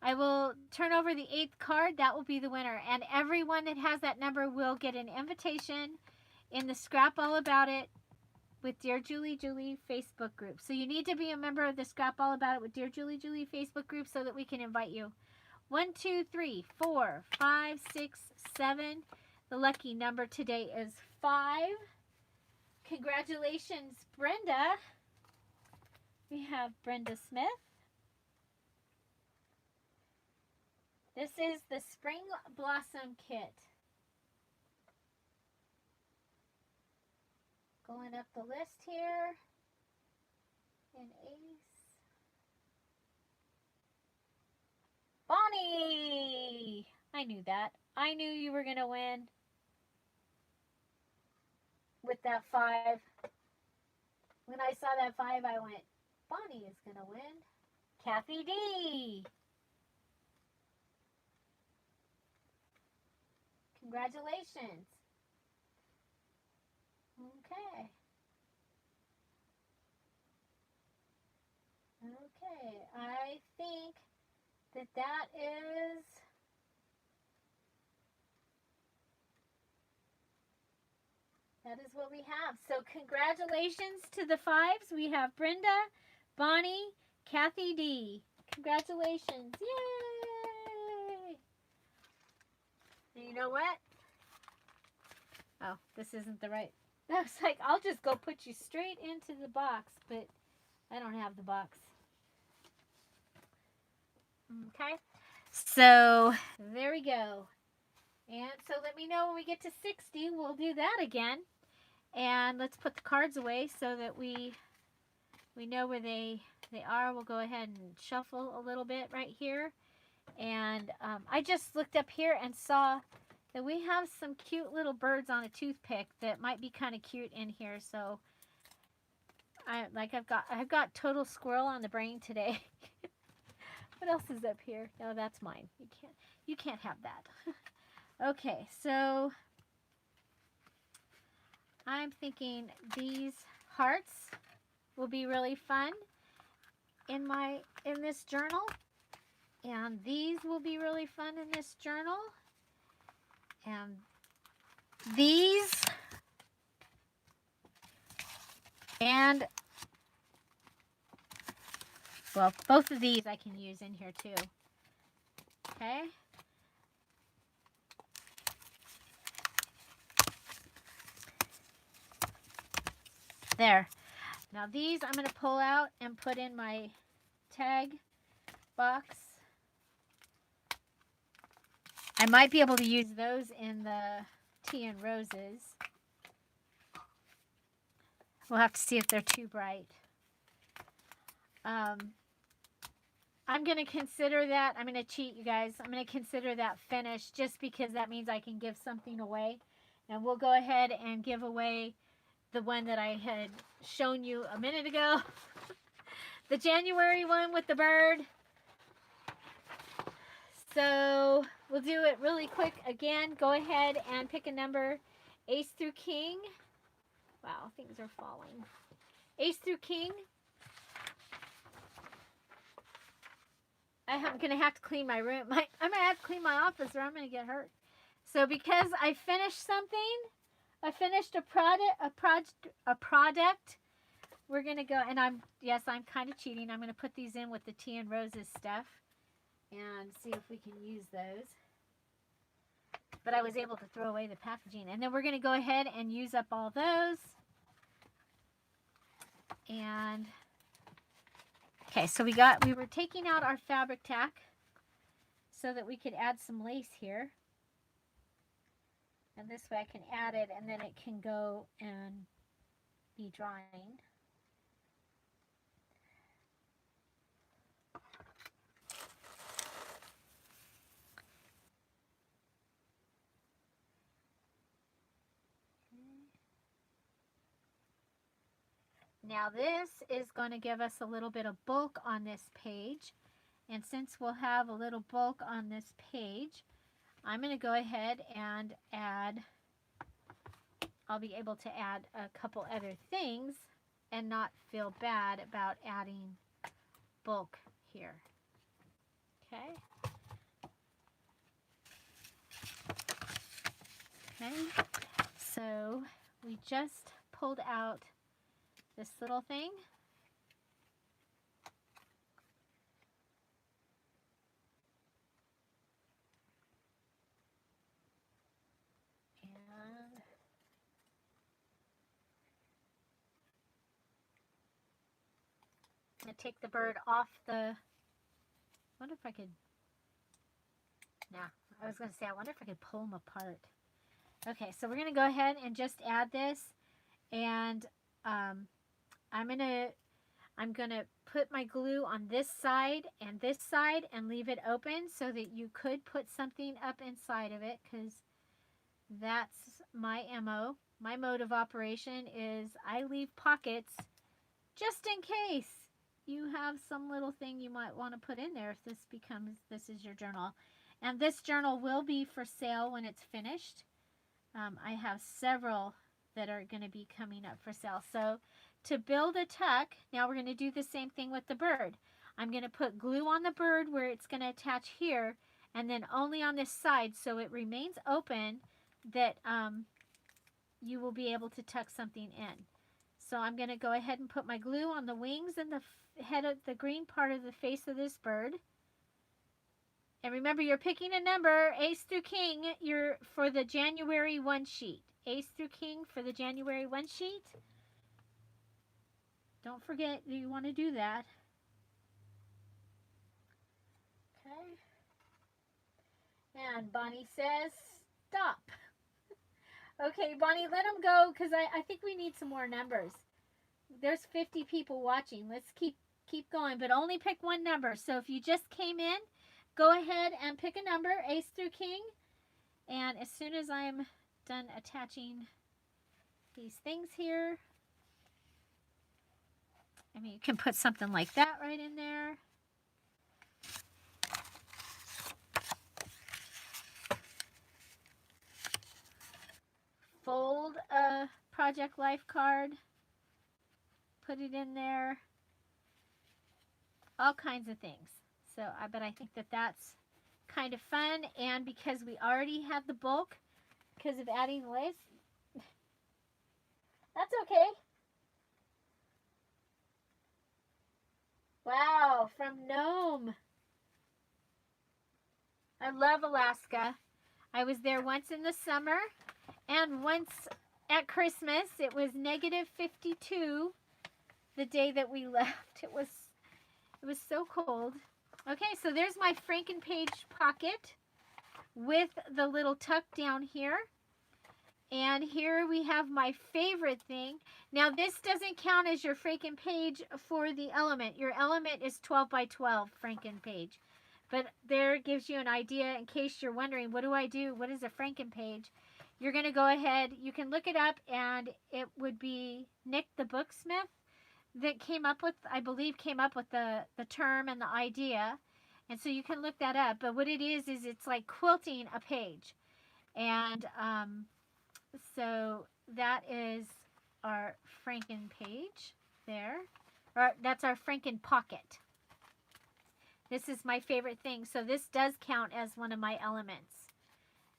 S1: I will turn over the 8th card. That will be the winner. And everyone that has that number will get an invitation in the Scrap All About It with Dear Julie Julie Facebook group. So you need to be a member of the Scrap All About It with Dear Julie Julie Facebook group so that we can invite you. 1, 2, 3, 4, 5, 6, 7. The lucky number today is 5. Congratulations, Brenda. We have Brenda Smith. This is the Spring Blossom Kit. Going up the list here. And Ace. Bonnie! I knew that. I knew you were going to win with that 5. When I saw that 5, I went, Bonnie is going to win. Kathy D. Congratulations. Okay. Okay. I think that is... That is what we have. So congratulations to the 5s. We have Brenda, Bonnie, Kathy D. Congratulations. Yay! And you know what? Oh, this isn't the right. I was like, I'll just go put you straight into the box, but I don't have the box. Okay. So there we go. And so let me know when we get to 60. We'll do that again. And let's put the cards away so that we know where they are. We'll go ahead and shuffle a little bit right here. And I just looked up here and saw that we have some cute little birds on a toothpick that might be kind of cute in here. So I've got total squirrel on the brain today. What else is up here? No, that's mine. You can't have that. Okay, so I'm thinking these hearts will be really fun in this journal. And these will be really fun in this journal. And these and well, both of these I can use in here too. Okay. There. Now these I'm going to pull out and put in my tag box. I might be able to use those in the tea and roses. We'll have to see if they're too bright. I'm going to consider that. I'm going to cheat, you guys. I'm going to consider that finished just because that means I can give something away. And we'll go ahead and give away the one that I had shown you a minute ago. The January one with the bird. So we'll do it really quick again. Go ahead and pick a number. Ace through King. Wow, things are falling. Ace through King. I'm going to have to clean my room. I'm going to have to clean my office or I'm going to get hurt. So because I finished something, I finished a product. We're going to go, and I'm kind of cheating. I'm going to put these in with the tea and roses stuff and see if we can use those. But I was able to throw away the packaging. And then we're going to go ahead and use up all those. And okay, so we were taking out our fabric tack so that we could add some lace here. And this way I can add it and then it can go and be drying. Now this is going to give us a little bit of bulk on this page. And since we'll have a little bulk on this page, I'm going to go ahead and add, I'll be able to add a couple other things and not feel bad about adding bulk here. Okay. Okay. So we just pulled out this little thing. And I'm going to take the bird off the, I wonder if I could, no, I was going to say, I wonder if I could pull them apart. Okay, so we're going to go ahead and just add this, and I'm going to put my glue on this side and leave it open so that you could put something up inside of it, because that's my MO. My mode of operation is I leave pockets just in case you have some little thing you might want to put in there if this is your journal. And this journal will be for sale when it's finished. I have several that are going to be coming up for sale. So to build a tuck, now we're going to do the same thing with the bird. I'm going to put glue on the bird where it's going to attach here, and then only on this side so it remains open, that you will be able to tuck something in. So I'm going to go ahead and put my glue on the wings and the head of the green part of the face of this bird. And remember, you're picking a number, ace through king, you're for the January 1 sheet. Ace through king for the January 1 sheet. Don't forget, you want to do that. Okay. And Bonnie says, stop. Okay, Bonnie, let them go, because I think we need some more numbers. There's 50 people watching. Let's keep going, but only pick one number. So if you just came in, go ahead and pick a number, ace through king. And as soon as I'm done attaching these things here, I mean, you can put something like that right in there. Fold a Project Life card, put it in there, all kinds of things. So, but I think that that's kind of fun, and because we already have the bulk, because of adding lace, that's okay. Wow, from Nome. I love Alaska. I was there once in the summer, and once at Christmas. It was negative 52 the day that we left. It was so cold. Okay, so there's my Franken page pocket with the little tuck down here. And here we have my favorite thing. Now this doesn't count as your Franken page for the element. Your element is 12 by 12 Franken page. But there gives you an idea in case you're wondering, what do I do? What is a Franken page? You're going to go ahead, you can look it up, and it would be Nick the Booksmith that came up with, I believe, the term and the idea. And so you can look that up. But what it is it's like quilting a page. And so that is our Franken page there. Or that's our Franken pocket. This is my favorite thing. So this does count as one of my elements,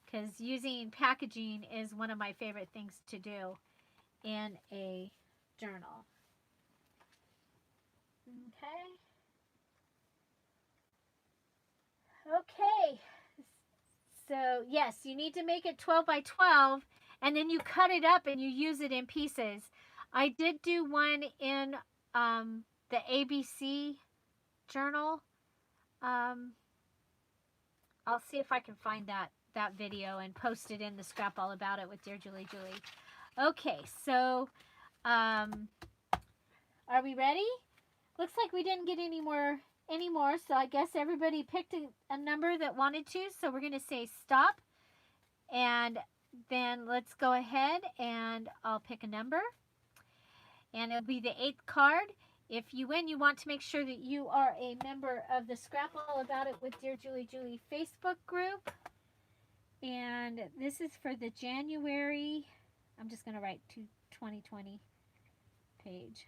S1: because using packaging is one of my favorite things to do in a journal. Okay. So yes, you need to make it 12 by 12, and then you cut it up and you use it in pieces. I did do one in the ABC journal. I'll see if I can find that video and post it in the Scrap All About It with Dear Julie. Okay, so are we ready? Looks like we didn't get any more, so I guess everybody picked a number that wanted to. So we're going to say stop, and then let's go ahead and I'll pick a number, and it'll be the 8th card. If you win, you want to make sure that you are a member of the Scrap All About It with Dear Julie Facebook group. And this is for the January, I'm just going to write 2020 page.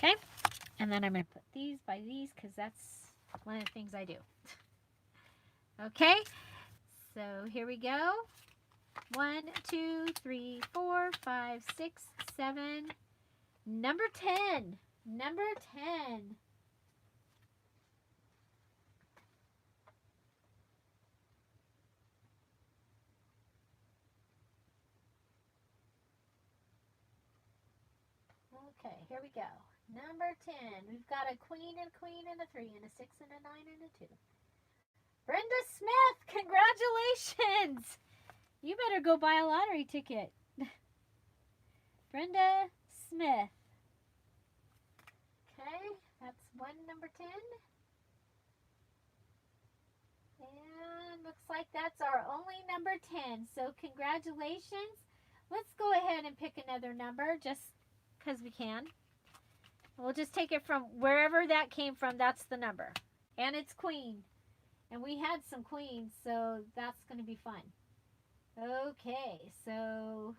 S1: Okay, and then I'm going to put these by these because that's one of the things I do. Okay, so here we go. 1, 2, 3, 4, 5, 6, 7. Number 10. Number 10. Okay, here we go. Number 10. We've got a queen and a queen and a 3 and a 6 and a 9 and a 2. Brenda Smith, congratulations! You better go buy a lottery ticket. Brenda Smith. Okay, that's one number 10. And looks like that's our only number 10. So congratulations. Let's go ahead and pick another number just because we can. We'll just take it from wherever that came from. That's the number. And it's queen. And we had some queens, so that's going to be fun. Okay, so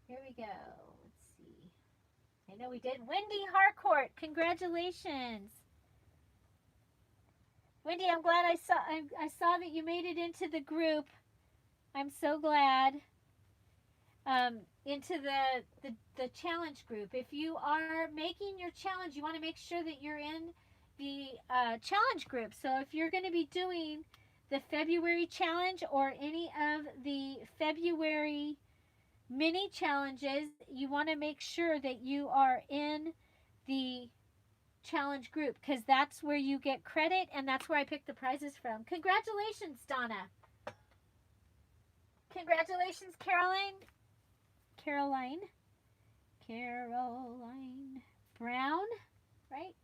S1: here we go. Let's see. I know we did. Wendy Harcourt, congratulations. Wendy, I'm glad I saw that you made it into the group. I'm so glad. Into the challenge group. If you are making your challenge, you want to make sure that you're in the challenge group. So if you're going to be doing the February challenge or any of the February mini challenges, you want to make sure that you are in the challenge group because that's where you get credit and that's where I pick the prizes from. Congratulations, Donna. Congratulations, Caroline Brown, right?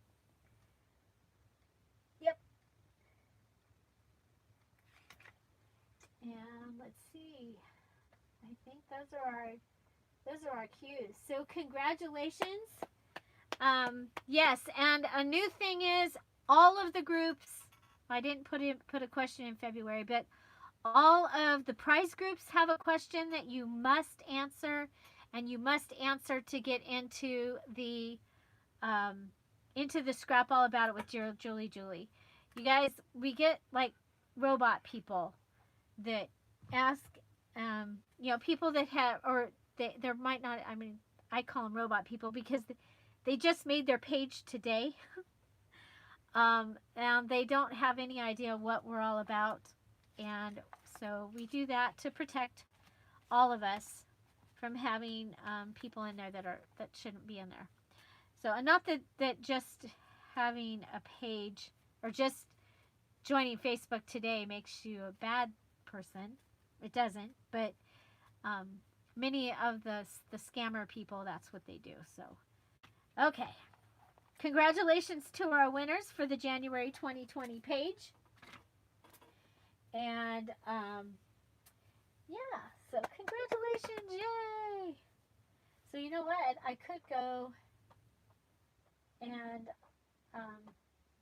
S1: Yep. And let's see. I think those are our cues. So congratulations. Yes, and a new thing is all of the groups. I didn't put a question in February, but all of the prize groups have a question that you must answer, and you must answer to get into the Scrap All About It with Julie. You guys, we get like robot people that ask, people that have, or there might not. I mean, I call them robot people because they just made their page today, and they don't have any idea what we're all about. And so we do that to protect all of us from having people in there that shouldn't be in there. So, and not that just having a page or just joining Facebook today makes you a bad person. It doesn't. But many of the scammer people, that's what they do. So, okay. Congratulations to our winners for the January 2020 page. And, yeah, so congratulations, yay! So you know what? I could go and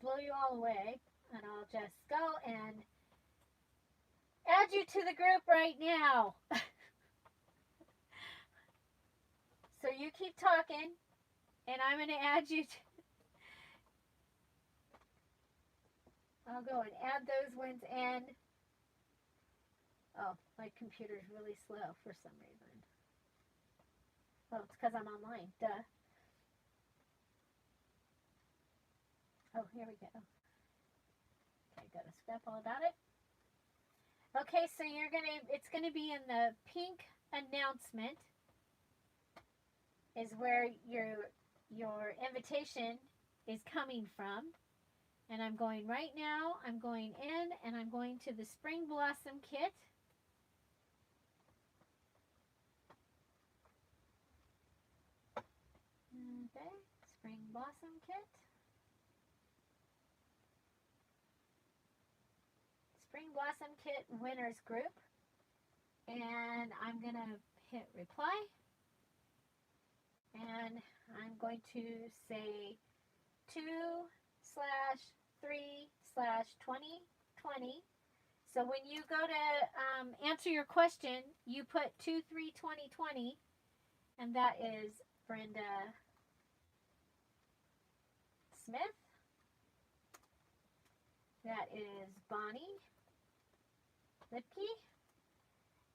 S1: blow you all away, and I'll just go and add you to the group right now. So you keep talking, and I'm going to add you to... I'll go and add those ones in. Oh, my computer's really slow for some reason. Oh, it's because I'm online. Duh. Oh, here we go. Okay, go to Scrap All About It. Okay, so it's gonna be in the pink announcement is where your invitation is coming from. And I'm going right now, I'm going in and I'm going to the Spring Blossom Kit. Okay, Spring Blossom Kit. Spring Blossom Kit Winners Group. And I'm going to hit reply. And I'm going to say 2/3/2020. So when you go to answer your question, you put 2/3/2020, and that is Brenda Smith. That is Bonnie Lipke.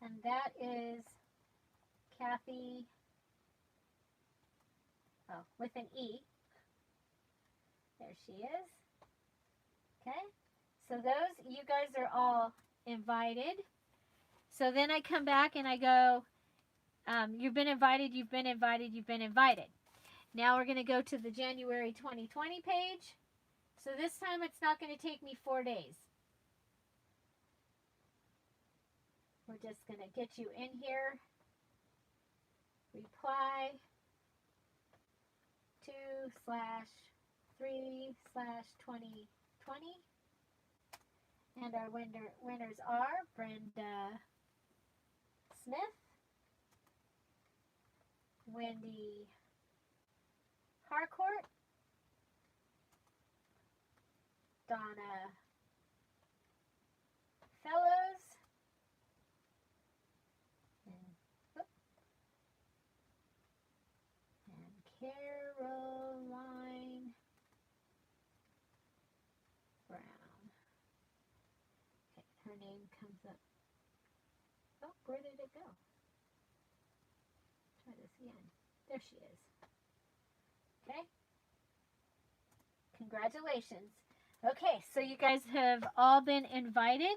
S1: And that is Kathy, oh, with an E. There she is. Okay. So those, you guys are all invited. So then I come back and I go, you've been invited, you've been invited, you've been invited. Now we're going to go to the January 2020 page. So this time it's not going to take me 4 days. We're just going to get you in here. Reply 2/3/2020. And our winners are Brenda Smith, Wendy Harcourt, Donna Fellows, and Caroline Brown. Okay, her name comes up. Oh, where did it go? Try this again. There she is. Okay. Congratulations. Okay, so you guys have all been invited.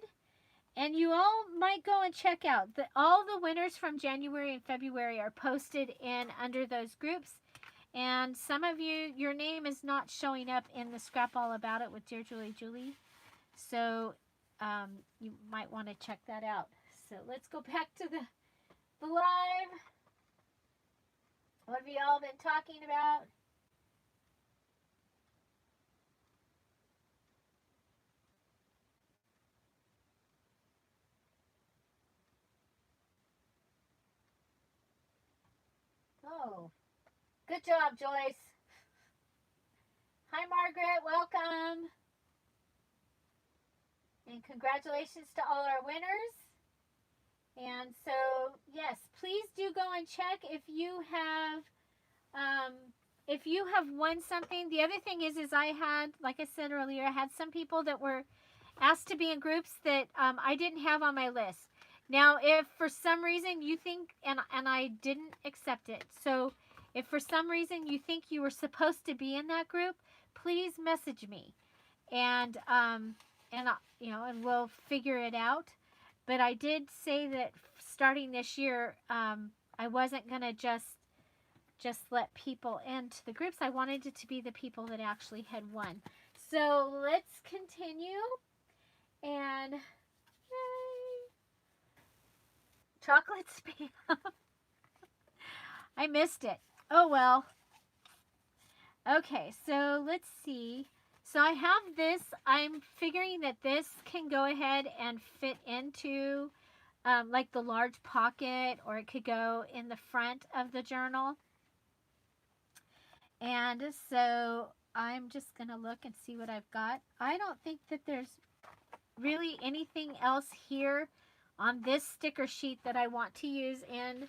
S1: And you all might go and check out. All the winners from January and February are posted in under those groups. And some of you, your name is not showing up in the Scrap All About It with Dear Julie. So you might want to check that out. So let's go back to the live. What have you all been talking about? Oh, good job, Joyce. Hi, Margaret. Welcome. And congratulations to all our winners. And so, yes, please do go and check if you have won something. The other thing is I had, like I said earlier, I had some people that were asked to be in groups that I didn't have on my list. Now, if for some reason you think, and I didn't accept it, so if for some reason you think you were supposed to be in that group, please message me, and we'll figure it out. But I did say that starting this year, I wasn't gonna just let people into the groups. I wanted it to be the people that actually had won. So let's continue, and yay. Chocolate spam. I missed it. Oh well. Okay, so let's see. So I have this. I'm figuring that this can go ahead and fit into like the large pocket, or it could go in the front of the journal. And so I'm just going to look and see what I've got. I don't think that there's really anything else here on this sticker sheet that I want to use in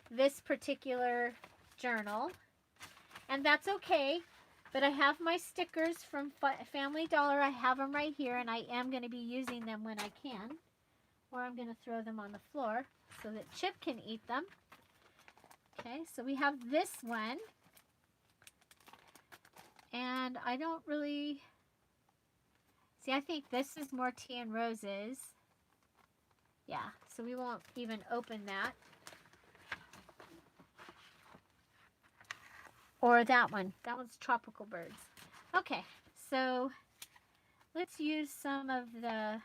S1: this particular journal. And that's okay. But I have my stickers from Family Dollar. I have them right here, and I am going to be using them when I can. Or I'm going to throw them on the floor so that Chip can eat them. Okay, so we have this one. And I don't really... See, I think this is more Tea and Roses. Yeah, so we won't even open that. Or that one. That one's Tropical Birds. Okay, so let's use some of the...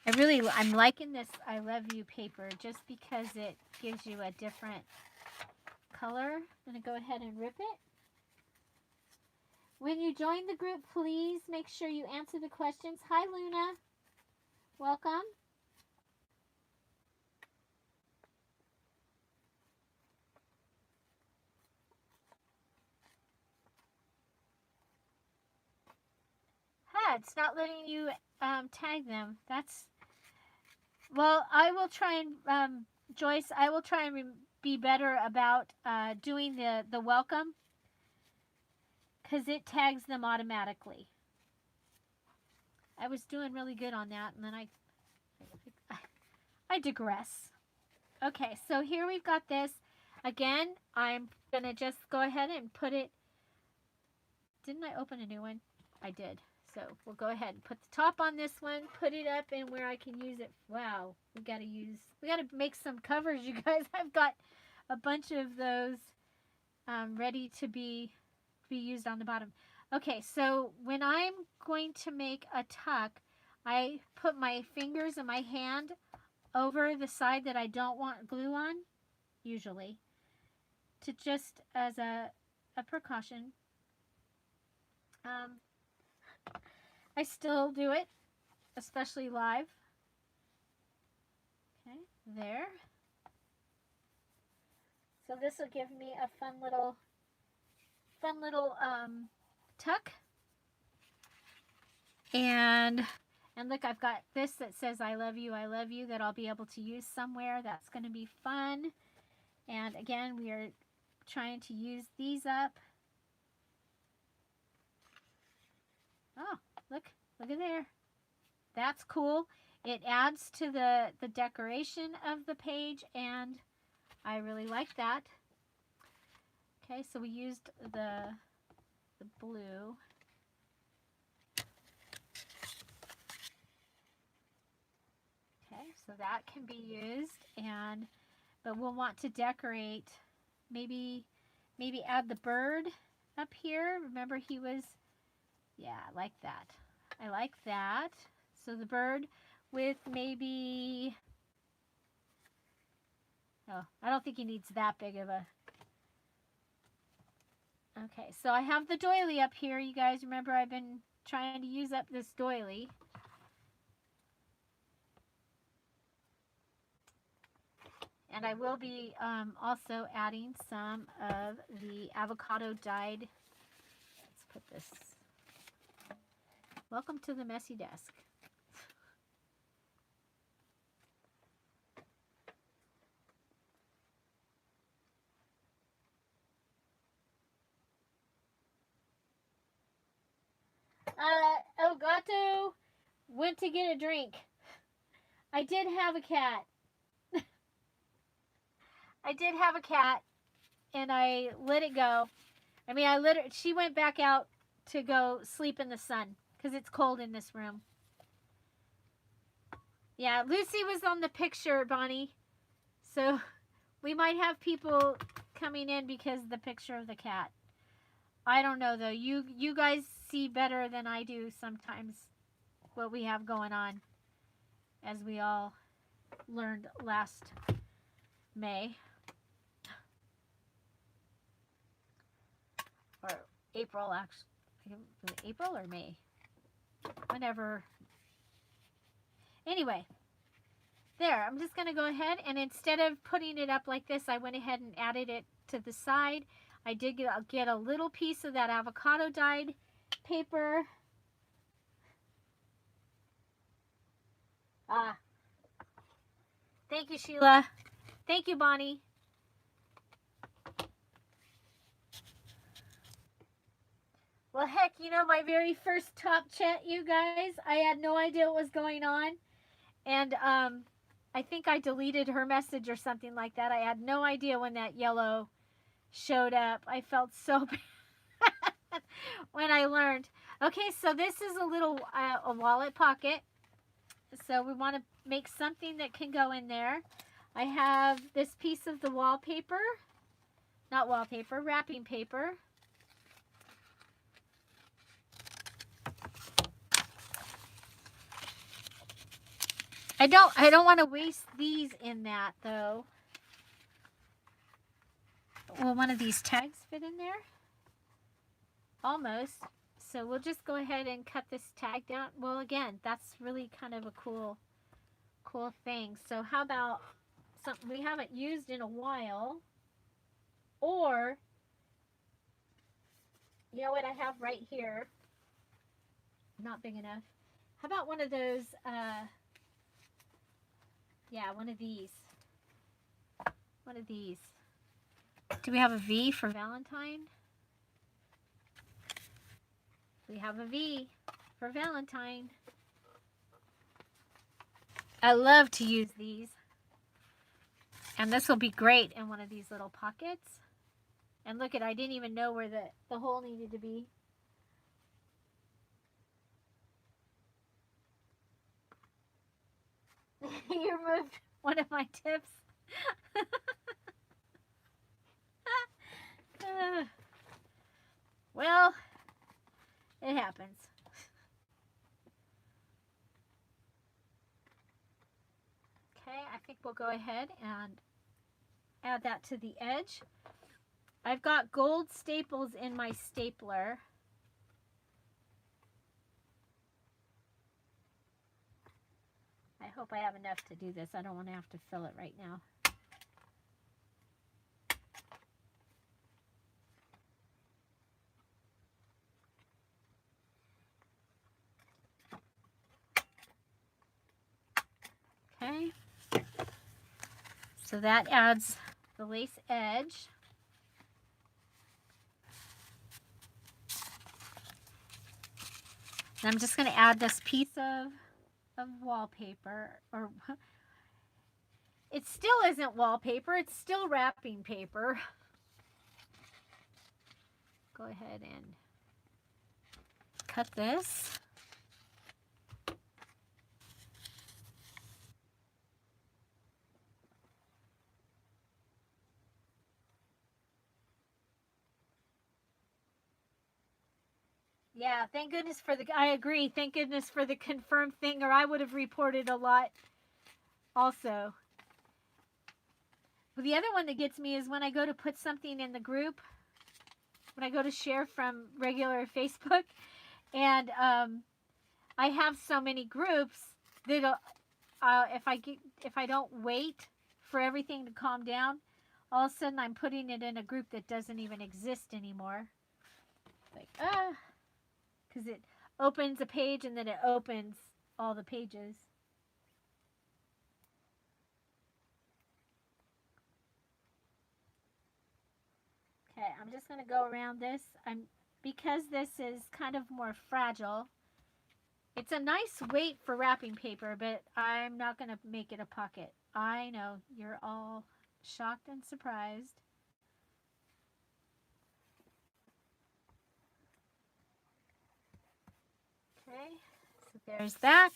S1: I'm liking this I Love You paper just because it gives you a different color. I'm going to go ahead and rip it. When you join the group, please make sure you answer the questions. Hi, Luna. Welcome. It's not letting you tag them. That's... Well, I will try and, Joyce, I will try and be better about doing the welcome. because it tags them automatically. I was doing really good on that, and then I digress. Okay, so here we've got this. Again, I'm going to just go ahead and put it. Didn't I open a new one? I did. So we'll go ahead and put the top on this one, put it up in where I can use it. Wow, we got to make some covers, you guys. I've got a bunch of those ready to be used on the bottom. Okay, so when I'm going to make a tuck, I put my fingers and my hand over the side that I don't want glue on, usually, to just as a precaution. I still do it, especially live. Okay, there. So this will give me a fun little tuck. And look, I've got this that says I love you that I'll be able to use somewhere. That's going to be fun. And again, we are trying to use these up. Oh, look at there. That's cool. It adds to the decoration of the page, and I really like that. Okay, so we used the blue. Okay, so that can be used, but we'll want to decorate, maybe add the bird up here. Remember he was, yeah, I like that. I like that. So the bird with maybe, oh, I don't think he needs that big of a, okay, so I have the doily up here. You guys remember I've been trying to use up this doily. And I will be also adding some of the avocado dyed. Let's put this. Welcome to the messy desk. Elgato went to get a drink. I did have a cat. I did have a cat, and I let it go. I mean, she went back out to go sleep in the sun because it's cold in this room. Yeah, Lucy was on the picture, Bonnie. So we might have people coming in because of the picture of the cat. I don't know, though. You guys see better than I do sometimes what we have going on, as we all learned last May. Or April, actually. April or May? Whenever. Anyway, there. I'm just going to go ahead, and instead of putting it up like this, I went ahead and added it to the side. I did get a little piece of that avocado dyed paper. Thank you, Sheila. Thank you, Bonnie. Well, heck, you know, my very first top chat, you guys, I had no idea what was going on. And I think I deleted her message or something like that. I had no idea when that yellow showed up. I felt so bad when I learned. Okay, so this is a little a wallet pocket. So we want to make something that can go in there. I have this piece of the wallpaper. Not wallpaper, wrapping paper. I don't want to waste these in that, though. Will one of these tags fit in there? Almost. So we'll just go ahead and cut this tag down. Well, again, that's really kind of a cool thing. So how about something we haven't used in a while? Or, you know what I have right here? Not big enough. How about one of those, yeah, one of these. One of these. Do we have a V for Valentine? We have a V for Valentine. I love to use these. And this will be great in one of these little pockets. And look at, I didn't even know where the hole needed to be. You removed one of my tips. Well, it happens. Okay, I think we'll go ahead and add that to the edge. I've got gold staples in my stapler. I hope I have enough to do this. I don't want to have to fill it right now. Okay. So that adds the lace edge. And I'm just going to add this piece of wallpaper, or it still isn't wallpaper, it's still wrapping paper. Go ahead and cut this. Yeah, thank goodness for the, I agree, thank goodness for the confirmed thing, or I would have reported a lot also. Well, the other one that gets me is when I go to put something in the group, when I go to share from regular Facebook, and I have so many groups that if I don't wait for everything to calm down, all of a sudden I'm putting it in a group that doesn't even exist anymore. Like, because it opens a page and then it opens all the pages. Okay, I'm just going to go around this. Because this is kind of more fragile, it's a nice weight for wrapping paper, but I'm not going to make it a pocket. I know, you're all shocked and surprised. Okay, so there's that.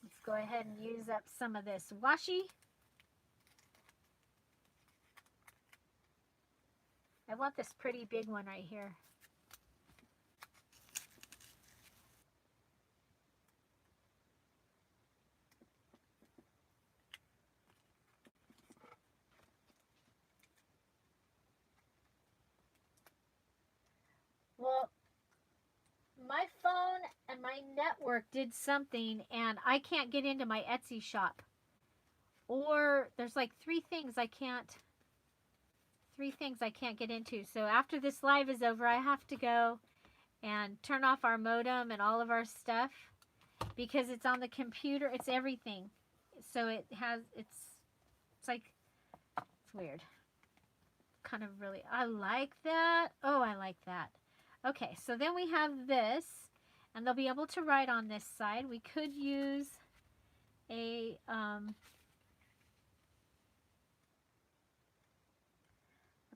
S1: Let's go ahead and use up some of this washi. I want this pretty big one right here. Well, my phone and my network did something and I can't get into my Etsy shop. Or there's like three things I can't get into. So after this live is over, I have to go and turn off our modem and all of our stuff because it's on the computer. It's everything. So it's weird. Kind of really, I like that. Oh, I like that. Okay, so then we have this, and they'll be able to write on this side. We could use a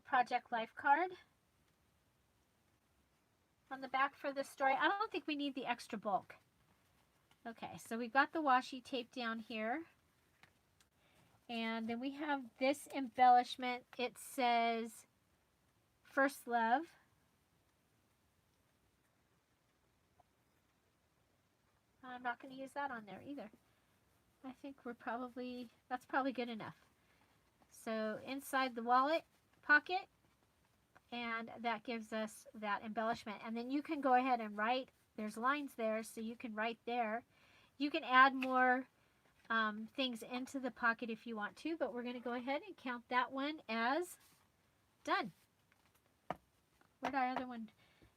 S1: Project Life card on the back for the story. I don't think we need the extra bulk. Okay, so we've got the washi tape down here. And then we have this embellishment. It says First Love. I'm not going to use that on there either. I think that's probably good enough. So inside the wallet pocket, and that gives us that embellishment. And then you can go ahead and write. There's lines there, so you can write there. You can add more things into the pocket if you want to, but we're going to go ahead and count that one as done. Where'd our other one?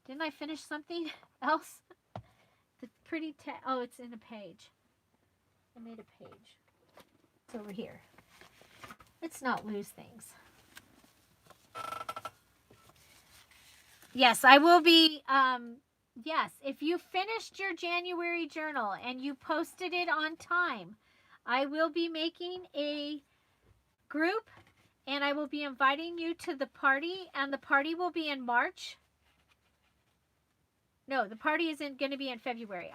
S1: Didn't I finish something else? The pretty oh, it's in a page. I made a page. It's over here. Let's not lose things. Yes, I will be, yes, if you finished your January journal and you posted it on time, I will be making a group and I will be inviting you to the party, and the party will be in March. No, the party isn't going to be in February.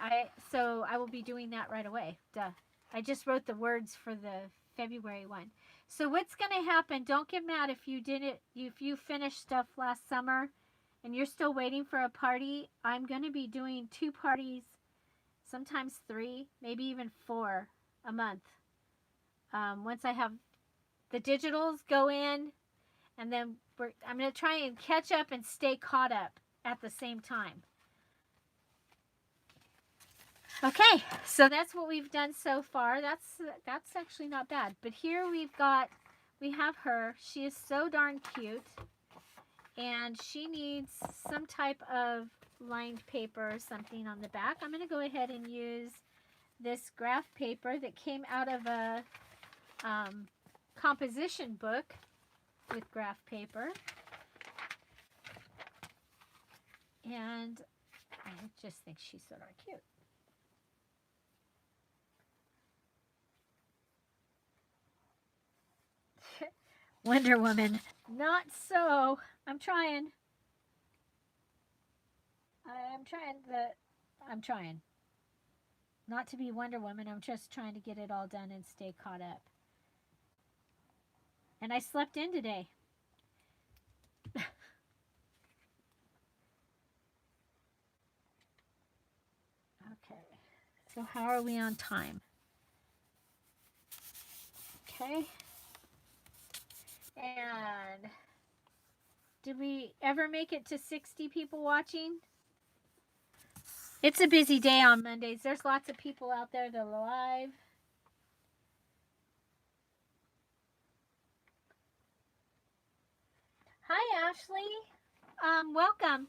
S1: So I will be doing that right away. Duh. I just wrote the words for the February one. So what's going to happen? Don't get mad if you finished stuff last summer and you're still waiting for a party. I'm going to be doing 2 parties, sometimes 3, maybe even 4 a month. Once I have the digitals go in, and then I'm going to try and catch up and stay caught up at the same time. Okay, so that's what we've done so far. That's actually not bad. But here we have her. She is so darn cute. And she needs some type of lined paper or something on the back. I'm going to go ahead and use this graph paper that came out of a composition book with graph paper. And I just think she's so darn cute. Wonder Woman. Not so. I'm trying. I'm trying. Not to be Wonder Woman. I'm just trying to get it all done and stay caught up. And I slept in today. Okay. So how are we on time? Okay. And did we ever make it to 60 people watching? It's a busy day on Mondays. There's lots of people out there that are live. Hi, Ashley. Welcome.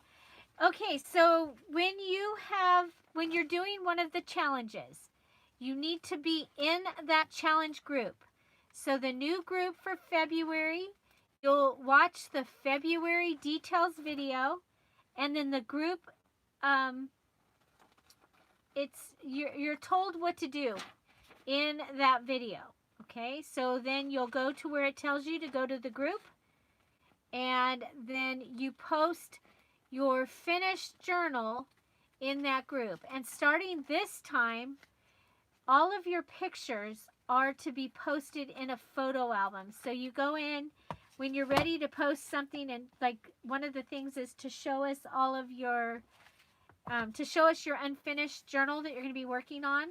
S1: Okay, so when you're doing one of the challenges, you need to be in that challenge group. So the new group for February, you'll watch the February details video, and then the group, you're told what to do in that video. Okay, so then you'll go to where it tells you to go to the group, and then you post your finished journal in that group. And starting this time, all of your pictures are to be posted in a photo album. So you go in when you're ready to post something, and like one of the things is to show us all of your to show us your unfinished journal that you're going to be working on,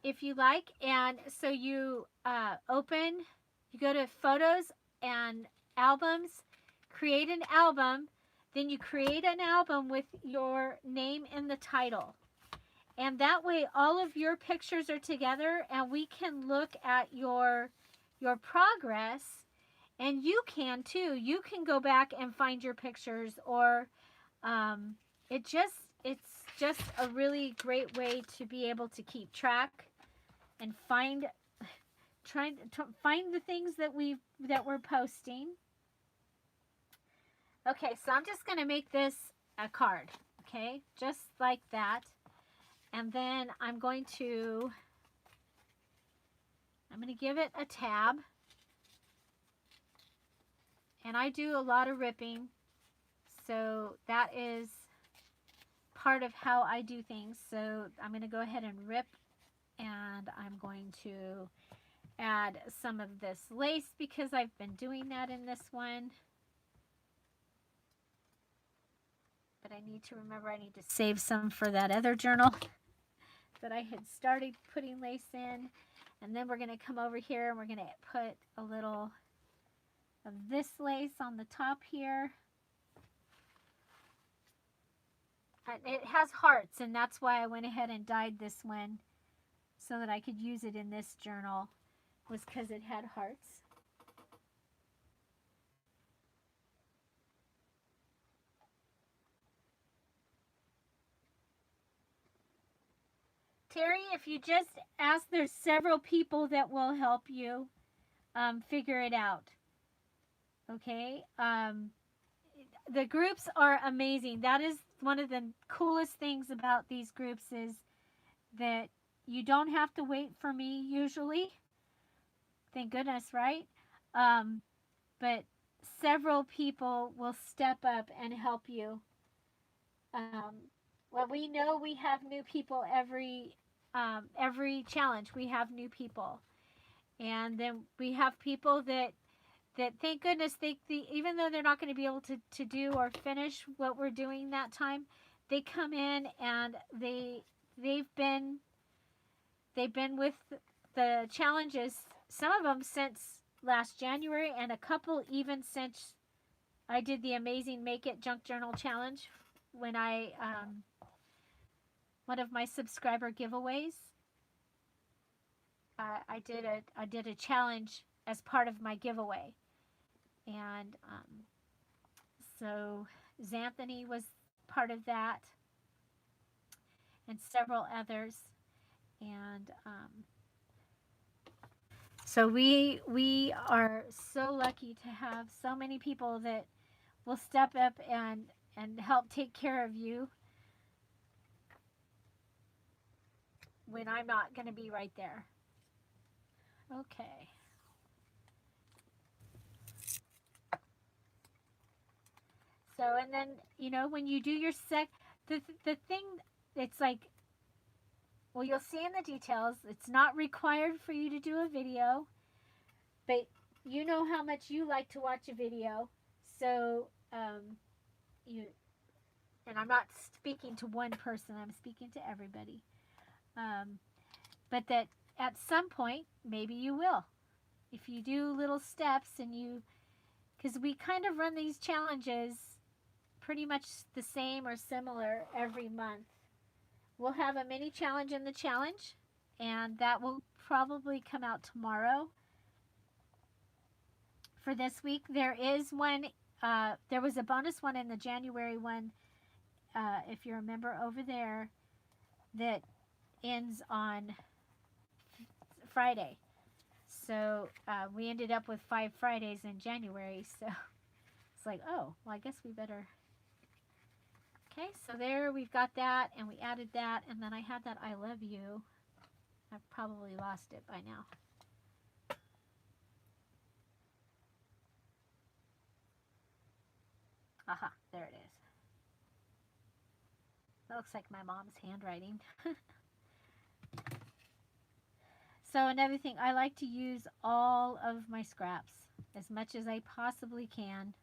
S1: if you like. And so you you go to photos and albums, create an album, then you create an album with your name in the title. And that way all of your pictures are together, and we can look at your progress, and you can too. You can go back and find your pictures, or it's just a really great way to be able to keep track and find the things that we're posting. Okay, so I'm just going to make this a card, okay? Just like that. And then I'm going to give it a tab. And I do a lot of ripping, so that is part of how I do things. So I'm going to go ahead and rip, and I'm going to add some of this lace because I've been doing that in this one. But I need to remember I need to save some for that other journal that I had started putting lace in. And then we're going to come over here and we're going to put a little of this lace on the top here. And it has hearts, and that's why I went ahead and dyed this one so that I could use it in this journal, was because it had hearts. Terry, if you just ask, there's several people that will help you figure it out. Okay? the groups are amazing. That is one of the coolest things about these groups is that you don't have to wait for me usually. Thank goodness, right? Um, but several people will step up and help you. Um, well, we know we have new people every challenge. We have new people, and then we have people that thank goodness even though they're not going to be able to do or finish what we're doing that time, they come in and they've been with the challenges, some of them since last January, and a couple even since I did the amazing Make It Junk Journal challenge when I one of my subscriber giveaways. I did a challenge as part of my giveaway, and so Xanthony was part of that, and several others, and so we are so lucky to have so many people that will step up and help take care of you when I'm not going to be right there. Okay. So, and then, when you do your the thing, it's like, well, you'll see in the details, it's not required for you to do a video, but you know how much you like to watch a video. So, you, and I'm not speaking to one person, I'm speaking to everybody. But that at some point, maybe you will. If you do little steps because we kind of run these challenges pretty much the same or similar every month. We'll have a mini challenge in the challenge, and that will probably come out tomorrow. For this week, there is one, there was a bonus one in the January one, if you remember over there, that ends on Friday. So we ended up with 5 Fridays in January, so it's like, oh, well, I guess we better. Okay, so there we've got that, and we added that, and then I had that I love you. I've probably lost it by now. Aha, there it is. That looks like my mom's handwriting. So another thing, I like to use all of my scraps as much as I possibly can,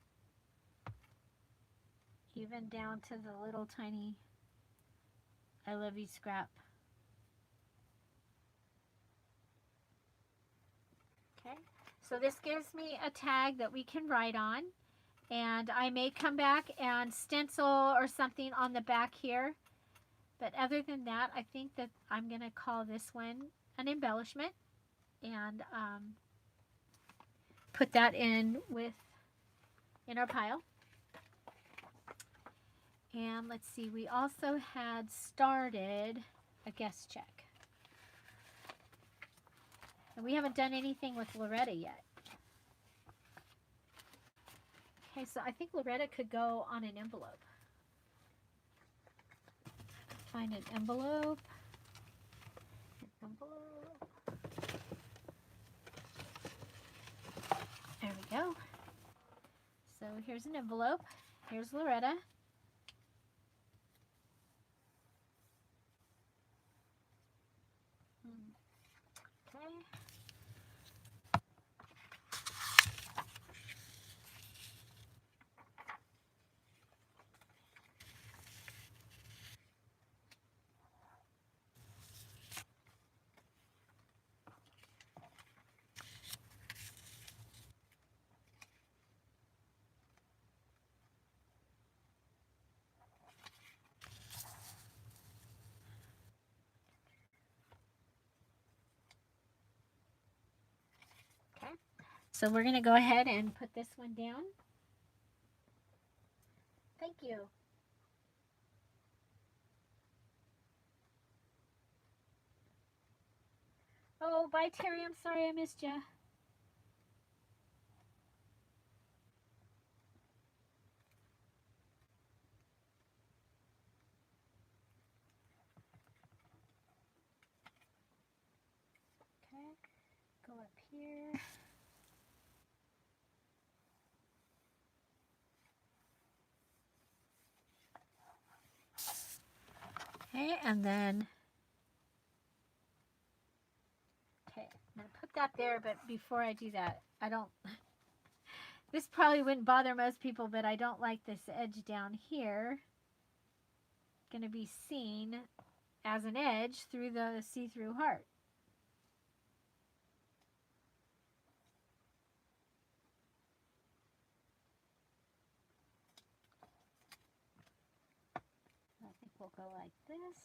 S1: even down to the little tiny I love you scrap. Okay, so this gives me a tag that we can write on, and I may come back and stencil or something on the back here, but other than that, I think that I'm going to call this one an embellishment, and put that in our pile. And let's see, we also had started a guest check. And we haven't done anything with Loretta yet. Okay, so I think Loretta could go on an envelope. Find an envelope. There we go. So here's an envelope. Here's Loretta. Okay. So we're going to go ahead and put this one down. Thank you. Oh, bye, Terry. I'm sorry I missed you. here. Okay, and then, okay, I'm going to put that there, but before I do that, I don't, this probably wouldn't bother most people, but I don't like this edge down here. Going to be seen as an edge through the see-through heart. I think we'll go like this.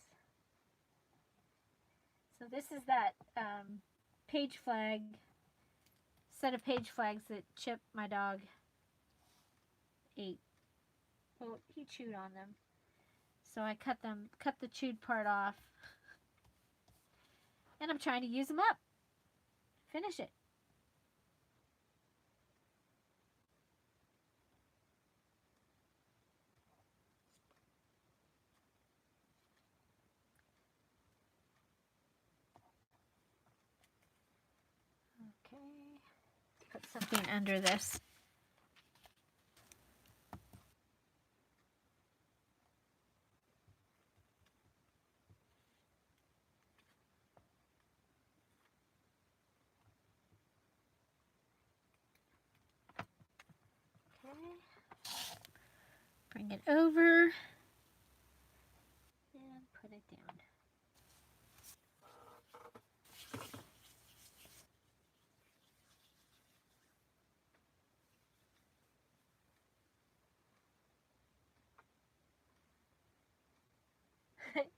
S1: So this is that page flag, set of page flags that Chip, my dog, ate. Well, he chewed on them. So I cut the chewed part off. And I'm trying to use them up. Finish it. Okay. Put something under this. Okay. Bring it over and put it down.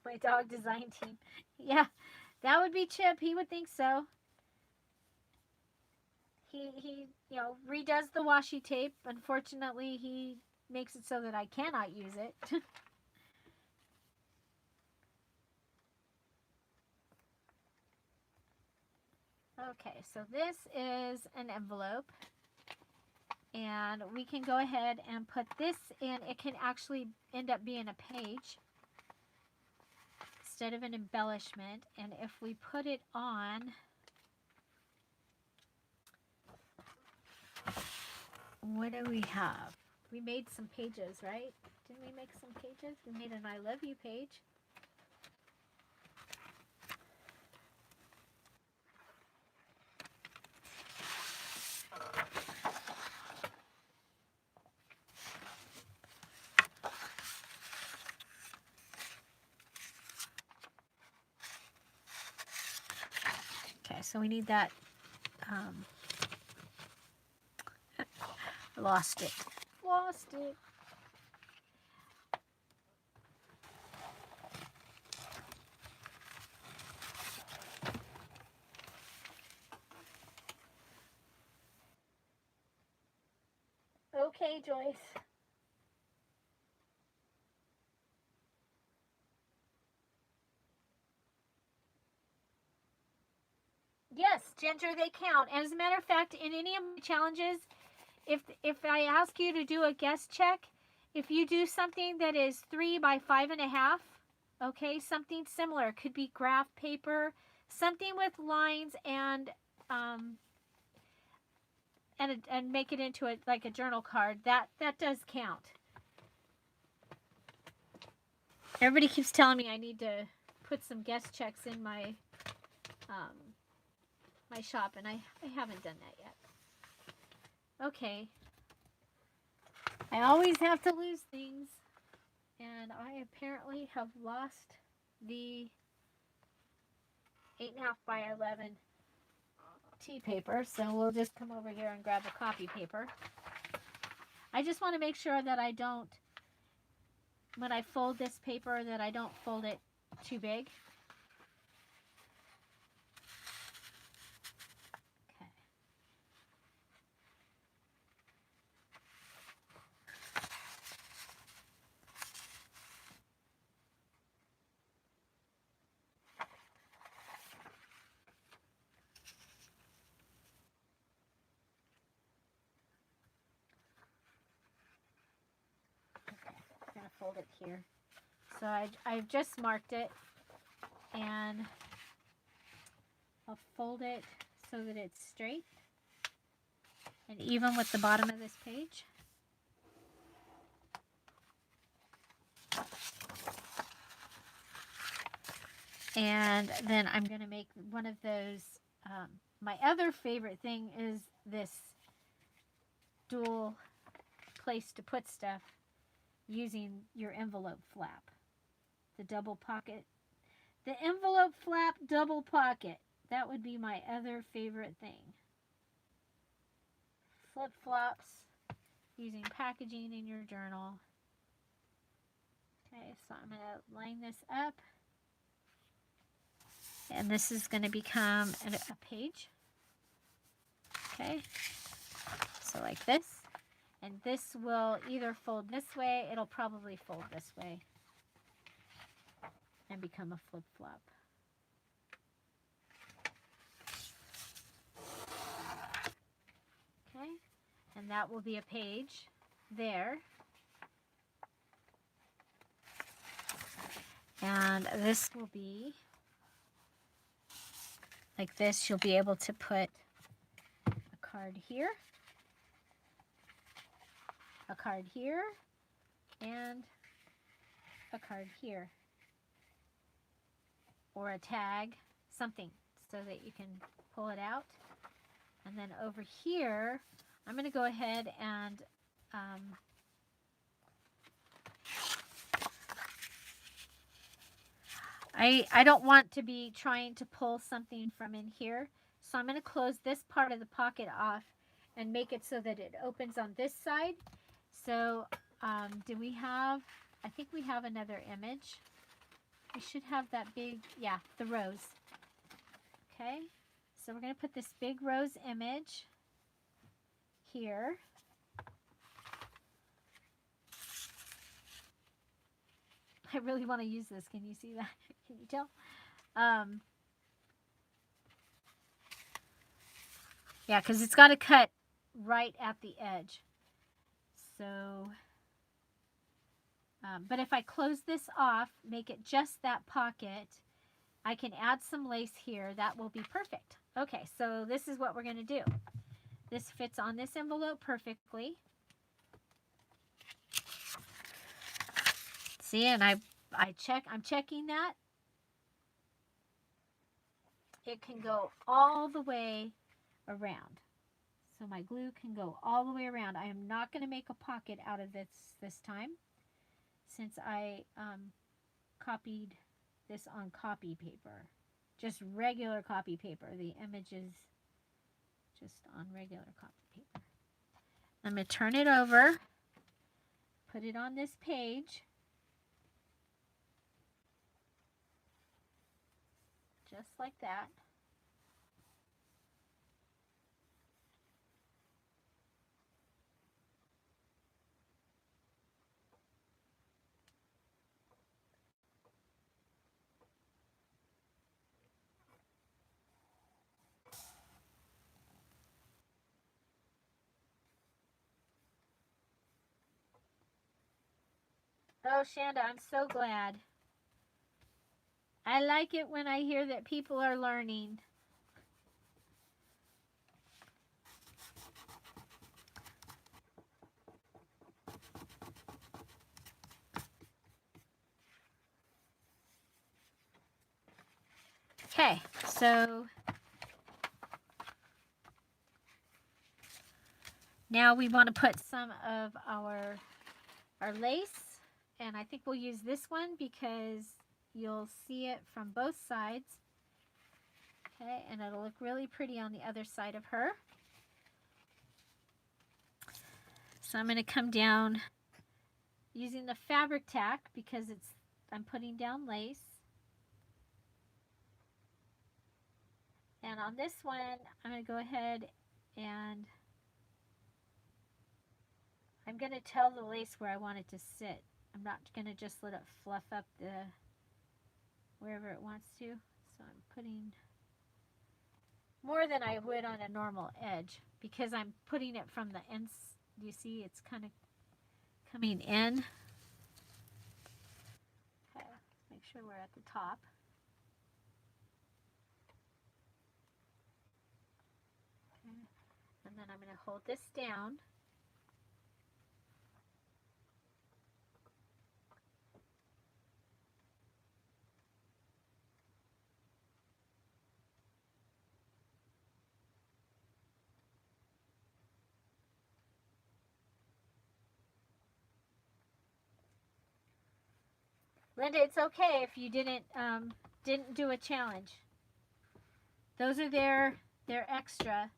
S1: My dog design team. Yeah, that would be Chip. He would think so. He redoes the washi tape. Unfortunately, he makes it so that I cannot use it. Okay, so this is an envelope. And we can go ahead and put this in. It can actually end up being a page instead of an embellishment. And if we put it on, what do we have? We made some pages, right? Didn't we make some pages? We made an I love you page. Okay, so we need that. Lost it. Lost it. Okay, Joyce. Yes, Ginger, they count. And as a matter of fact, in any of my challenges, if I ask you to do a guess check, if you do something that is 3 by 5.5, okay, something similar, could be graph paper, something with lines and make it into like a journal card. That does count. Everybody keeps telling me I need to put some guest checks in my my shop, and I haven't done that yet. Okay. I always have to lose things, and I apparently have lost the 8.5 by 11 tea paper, so we'll just come over here and grab a copy paper. I just want to make sure that I don't, when I fold this paper, that I don't fold it too big. Okay. I'm going to fold it here. So I've just marked it, and I'll fold it so that it's straight and even with the bottom of this page. And then I'm going to make one of those. My other favorite thing is this dual place to put stuff using your envelope flap. The double pocket. The envelope flap double pocket. That would be my other favorite thing. Flip flops using packaging in your journal. Okay, so I'm going to line this up. And this is going to become a page. Okay, so like this. And this will either fold this way, it'll probably fold this way and become a flip flop. Okay, and that will be a page there. And this will be like this. You'll be able to put a card here, a card here, and a card here. Or a tag, something, so that you can pull it out. And then over here, I'm going to go ahead and I don't want to be trying to pull something from in here. So I'm going to close this part of the pocket off and make it so that it opens on this side. So do we have, I think we have another image. We should have that big, yeah, the rose. Okay, so we're going to put this big rose image here. I really want to use this. Can you see that? Can you tell? Yeah, because it's got to cut right at the edge. So, but if I close this off, make it just that pocket, I can add some lace here. That will be perfect. Okay, so this is what we're going to do. This fits on this envelope perfectly. See, and I'm checking that. It can go all the way around. So my glue can go all the way around. I am not going to make a pocket out of this time, since I copied this on copy paper. Just regular copy paper. The image is just on regular copy paper. I'm going to turn it over, put it on this page. Just like that. Oh, Shanda, I'm so glad. I like it when I hear that people are learning. Okay, so now we want to put some of our lace, and I think we'll use this one because you'll see it from both sides. Okay, and it'll look really pretty on the other side of her. So I'm going to come down using the fabric tack because I'm putting down lace. And on this one, I'm going to go ahead and I'm going to tell the lace where I want it to sit. I'm not going to just let it fluff up wherever it wants to. So I'm putting more than I would on a normal edge because I'm putting it from the ends. You see it's kind of coming in. Okay, let's make sure we're at the top. And I'm going to hold this down. Linda, it's okay if you didn't do a challenge. Those are their extra.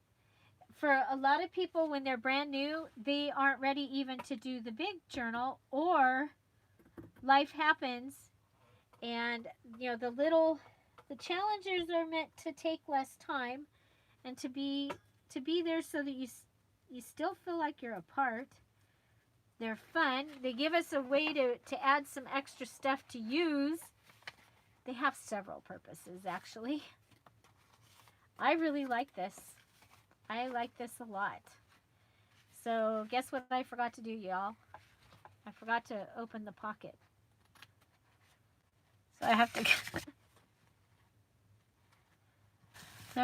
S1: For a lot of people, when they're brand new, they aren't ready even to do the big journal, or life happens, and you know the challenges are meant to take less time and to be there so that you still feel like you're a part. They're fun. They give us a way to add some extra stuff to use. They have several purposes, actually. I really like this. I like this a lot. So guess what I forgot to do, y'all? I forgot to open the pocket. So I have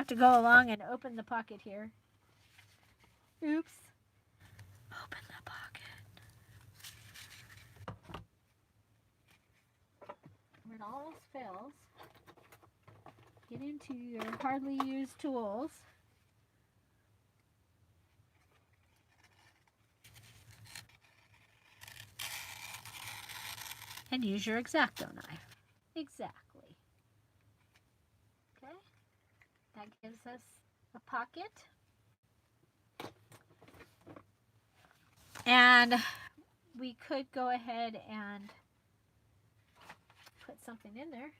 S1: to go along and open the pocket here. Oops. Open the pocket. When all else fails, get into your hardly used tools. And use your X-Acto knife. Exactly. Okay. That gives us a pocket. And we could go ahead and put something in there.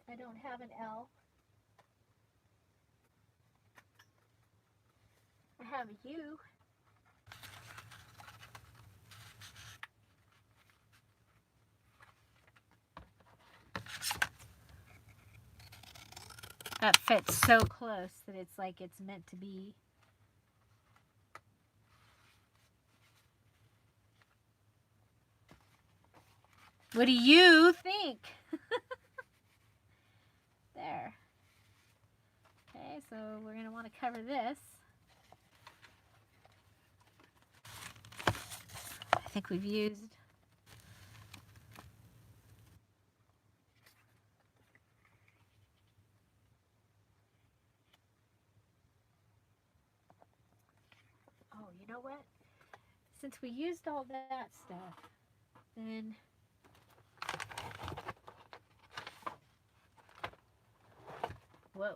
S1: I don't have an L. I have a U. That fits so close that it's like it's meant to be. What do you think? There. Okay, so we're going to want to cover this. I think we've used oh, you know what? Since we used all that stuff, then whoa.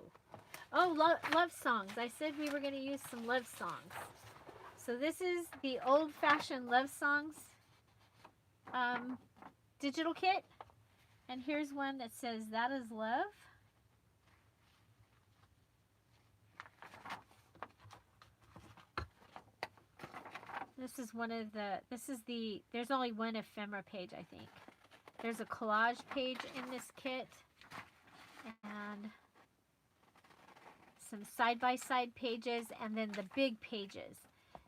S1: Oh, love songs. I said we were going to use some love songs. So this is the old-fashioned love songs digital kit. And here's one that says, "That is love." This is one of the, there's only one ephemera page, I think. There's a collage page in this kit. And some side-by-side pages, and then the big pages,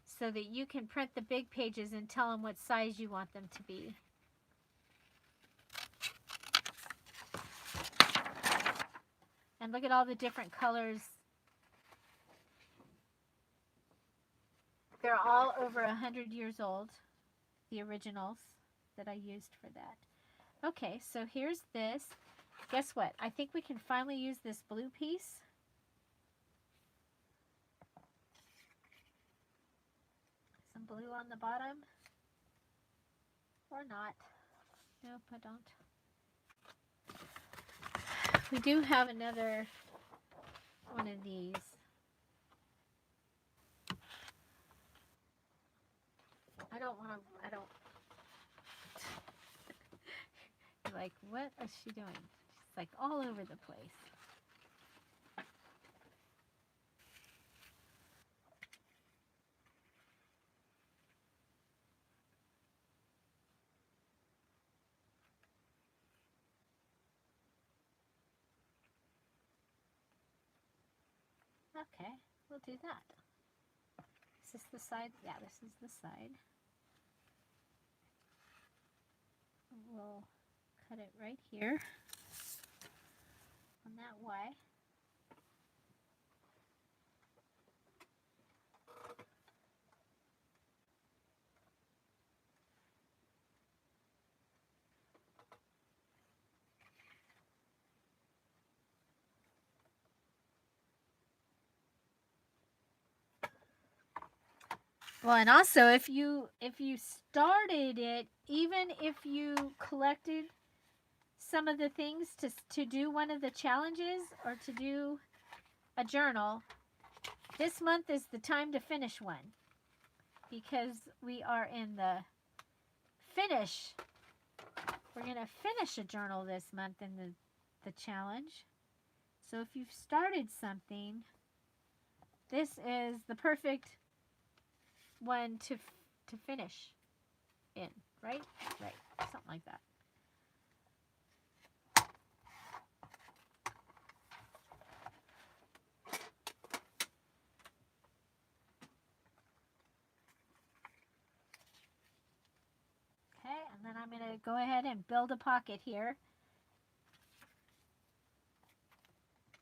S1: so that you can print the big pages and tell them what size you want them to be. And look at all the different colors. They're all over 100 years old, the originals that I used for that. Okay, so here's this. Guess what? I think we can finally use this blue piece. Some blue on the bottom. Or not. Nope, I don't. We do have another one of these. I don't. You're like, what is she doing? She's like all over the place. Okay, we'll do that. Is this the side? Yeah, this is the side. We'll cut it right here on that why. Well, and also if you started it, even if you collected some of the things to do one of the challenges or to do a journal, this month is the time to finish one, because we are in the finish. We're going to finish a journal this month in the challenge. So if you've started something, this is the perfect one to finish in, right? Right, something like that. Okay, and then I'm going to go ahead and build a pocket here.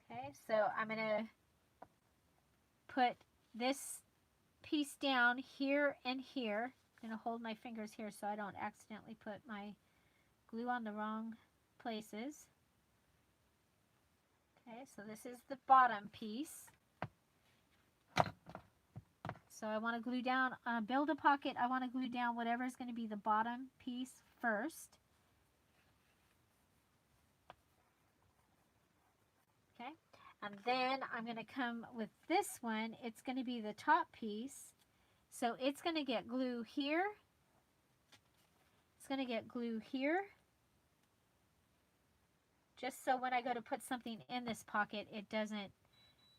S1: Okay, so I'm going to put this piece down here and here. I'm going to hold my fingers here so I don't accidentally put my glue on the wrong places. Okay, so this is the bottom piece. So I want to glue down, build a pocket, I want to glue down whatever is going to be the bottom piece first. Okay, and then I'm going to come with this one. It's going to be the top piece. So it's going to get glue here. It's going to get glue here. Just so when I go to put something in this pocket, it doesn't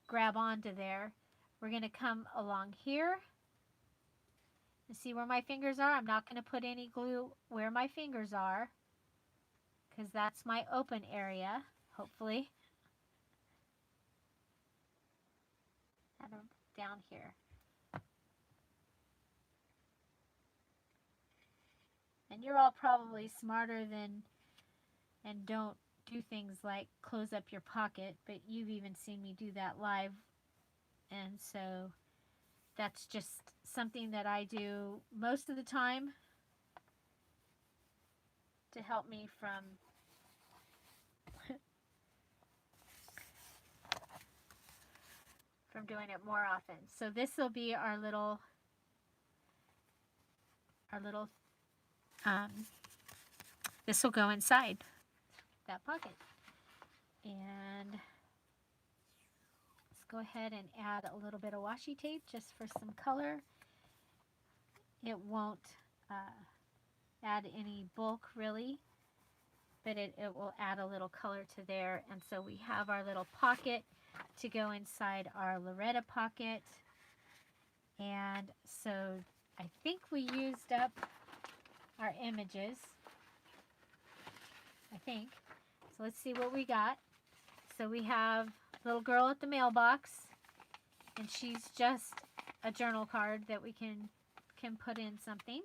S1: grab onto there. We're going to come along here. You see where my fingers are? I'm not going to put any glue where my fingers are, because that's my open area, hopefully. And down here. And you're all probably smarter than, and don't do things like close up your pocket, but you've even seen me do that live. And so that's just something that I do most of the time to help me from doing it more often. So this will be our little this will go inside that pocket. And let's go ahead and add a little bit of washi tape just for some color. It won't add any bulk really, but it will add a little color to there. And so we have our little pocket to go inside our Loretta pocket. And so I think we used up our images. I think. So let's see what we got. So we have little girl at the mailbox, and she's just a journal card that we can put in something.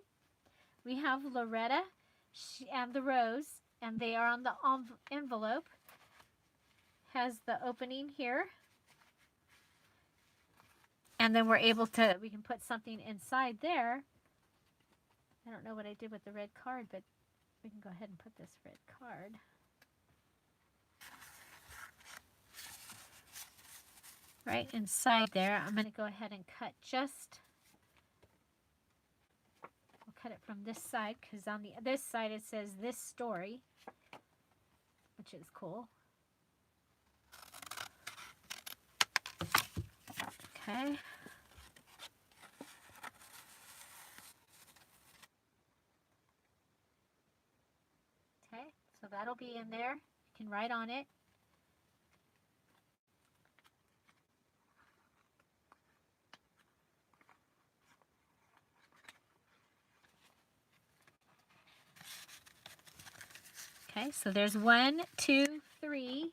S1: We have Loretta and the rose, and they are on the envelope. Has the opening here. And then we can put something inside there. I don't know what I did with the red card, but we can go ahead and put this red card. Right inside there. I'm going to go ahead and cut I'll cut it from this side, because on this side it says this story, which is cool. Okay. Okay, so that'll be in there. You can write on it. Okay, so there's 1, 2, 3.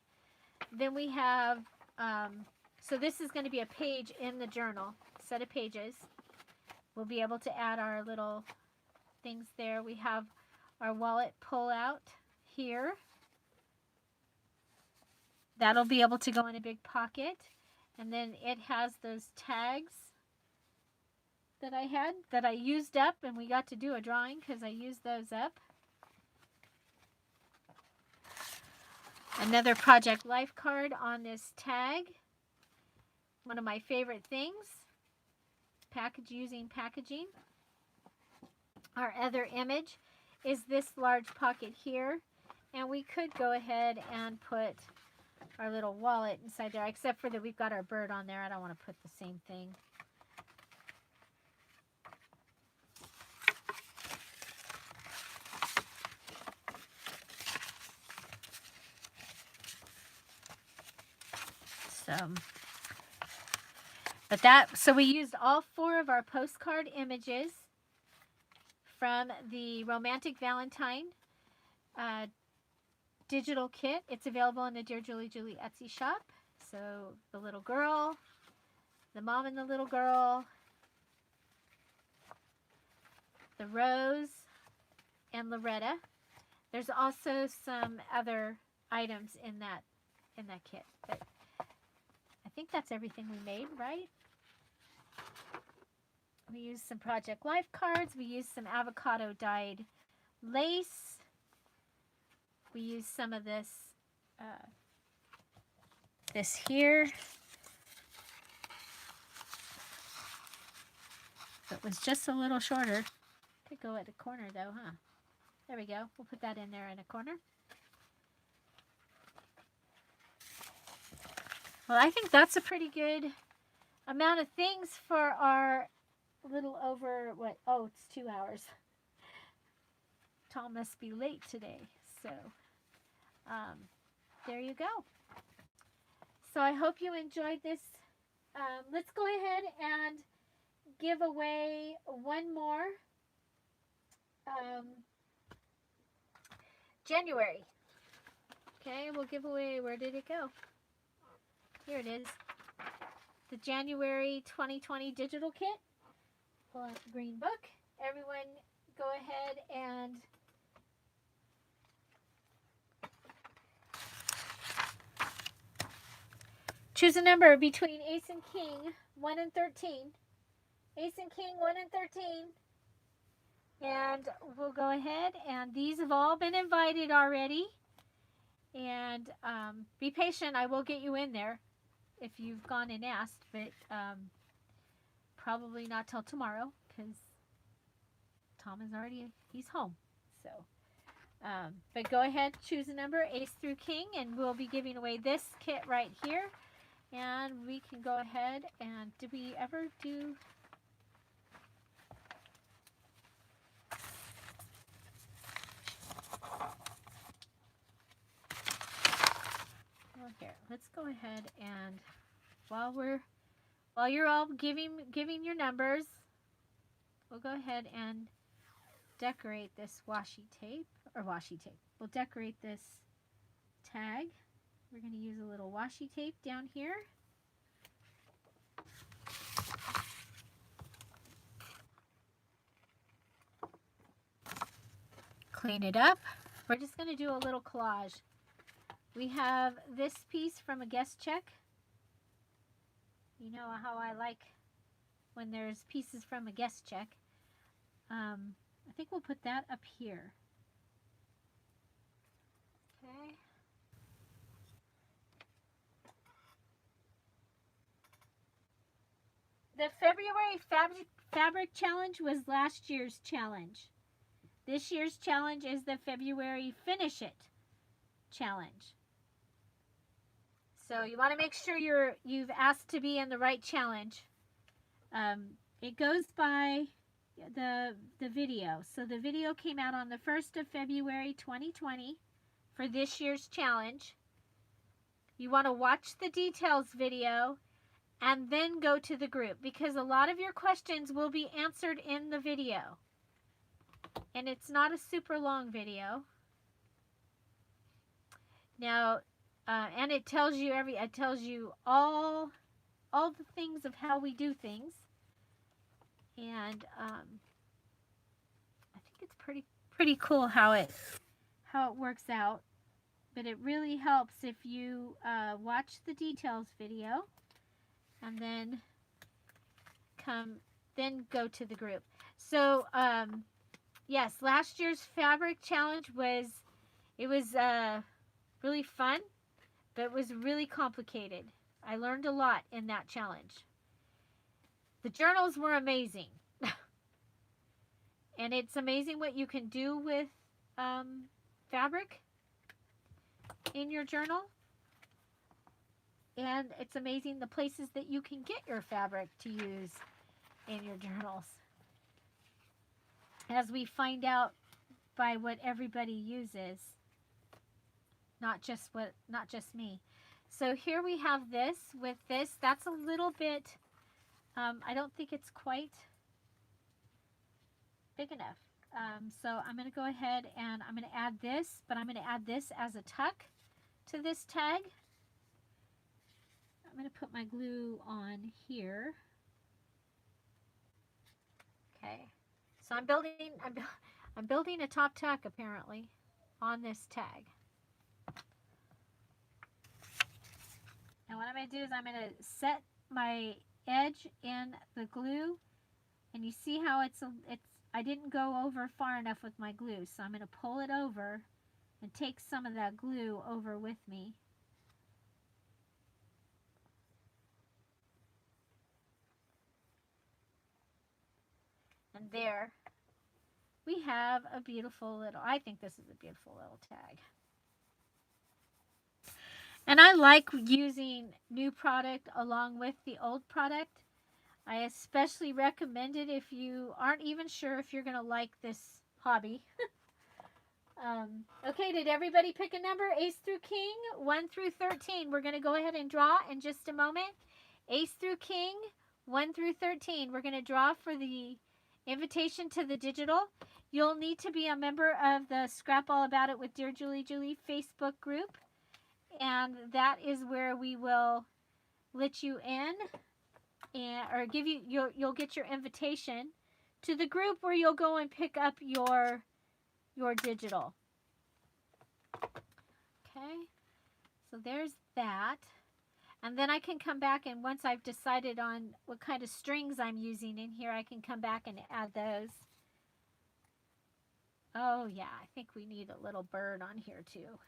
S1: Then we have, so this is going to be a page in the journal, set of pages. We'll be able to add our little things there. We have our wallet pull out here. that'll be able to go in a big pocket. And then it has those tags that I had that I used up, and we got to do a drawing because I used those up. Another Project Life card on this tag. One of my favorite things. Using packaging. Our other image is this large pocket here. And we could go ahead and put our little wallet inside there, except for that we've got our bird on there. I don't want to put the same thing. So we used all 4 of our postcard images from the Romantic Valentine digital kit. It's available in the Dear Julie Etsy shop. So the little girl, the mom and the little girl, the Rose, and Loretta. There's also some other items in that kit, but I think that's everything we made, right? We used some Project Life cards. We used some avocado dyed lace. We used some of this here. It was just a little shorter. Could go at the corner though, huh? There we go. We'll put that in there in a corner. Well, I think that's a pretty good amount of things for our little over, what? Oh, it's 2 hours. Tom must be late today. So, there you go. So I hope you enjoyed this. Let's go ahead and give away one more. January. Okay, we'll give away, where did it go? Here it is. The January 2020 digital kit. Pull out the green book. Everyone go ahead and choose a number between Ace and King, 1 and 13. Ace and King, 1 and 13. And we'll go ahead, and these have all been invited already. And be patient, I will get you in there if you've gone and asked, but probably not till tomorrow because Tom is already, he's home. So, but go ahead, choose a number, Ace through King, and we'll be giving away this kit right here. And we can go ahead and, did we ever do... Well, here, let's go ahead and while you're all giving your numbers, we'll go ahead and decorate this washi tape. We'll decorate this tag. We're going to use a little washi tape down here. Clean it up. We're just going to do a little collage. We have this piece from a guest check. You know how I like when there's pieces from a guest check. I think we'll put that up here. Okay. The February fabric challenge was last year's challenge. This year's challenge is the February Finish It challenge. So you want to make sure you've asked to be in the right challenge. It goes by the video. So the video came out on the 1st of February 2020 for this year's challenge. You want to watch the details video and then go to the group because a lot of your questions will be answered in the video. And it's not a super long video. Now, and it tells you all the things of how we do things. And I think it's pretty cool how it works out. but it really helps if you watch the details video and then go to the group. So yes, last year's fabric challenge was really fun, but it was really complicated. I learned a lot in that challenge. The journals were amazing. And it's amazing what you can do with fabric in your journal. And it's amazing the places that you can get your fabric to use in your journals. As we find out by what everybody uses, not just me. So here we have this with this. That's a little bit, I don't think it's quite big enough. So I'm going to go ahead and I'm going to add this, but I'm going to add this as a tuck to this tag. I'm going to put my glue on here. Okay. So I'm building a top tuck apparently on this tag. And what I'm going to do is I'm going to set my edge in the glue, and you see how I didn't go over far enough with my glue, so I'm going to pull it over and take some of that glue over with me. And there we have a beautiful little, I think this is a beautiful little tag. And I like using new product along with the old product. I especially recommend it if you aren't even sure if you're going to like this hobby. Okay, did everybody pick a number? Ace through King, 1 through 13. We're going to go ahead and draw in just a moment. Ace through King, 1 through 13. We're going to draw for the invitation to the digital. You'll need to be a member of the Scrap All About It with Dear Julie Julie Facebook group. And that is where we will let you in or give you, you'll get your invitation to the group where you'll go and pick up your digital. Okay, so there's that. And then I can come back, and once I've decided on what kind of strings I'm using in here, I can come back and add those. Oh yeah, I think we need a little bird on here too.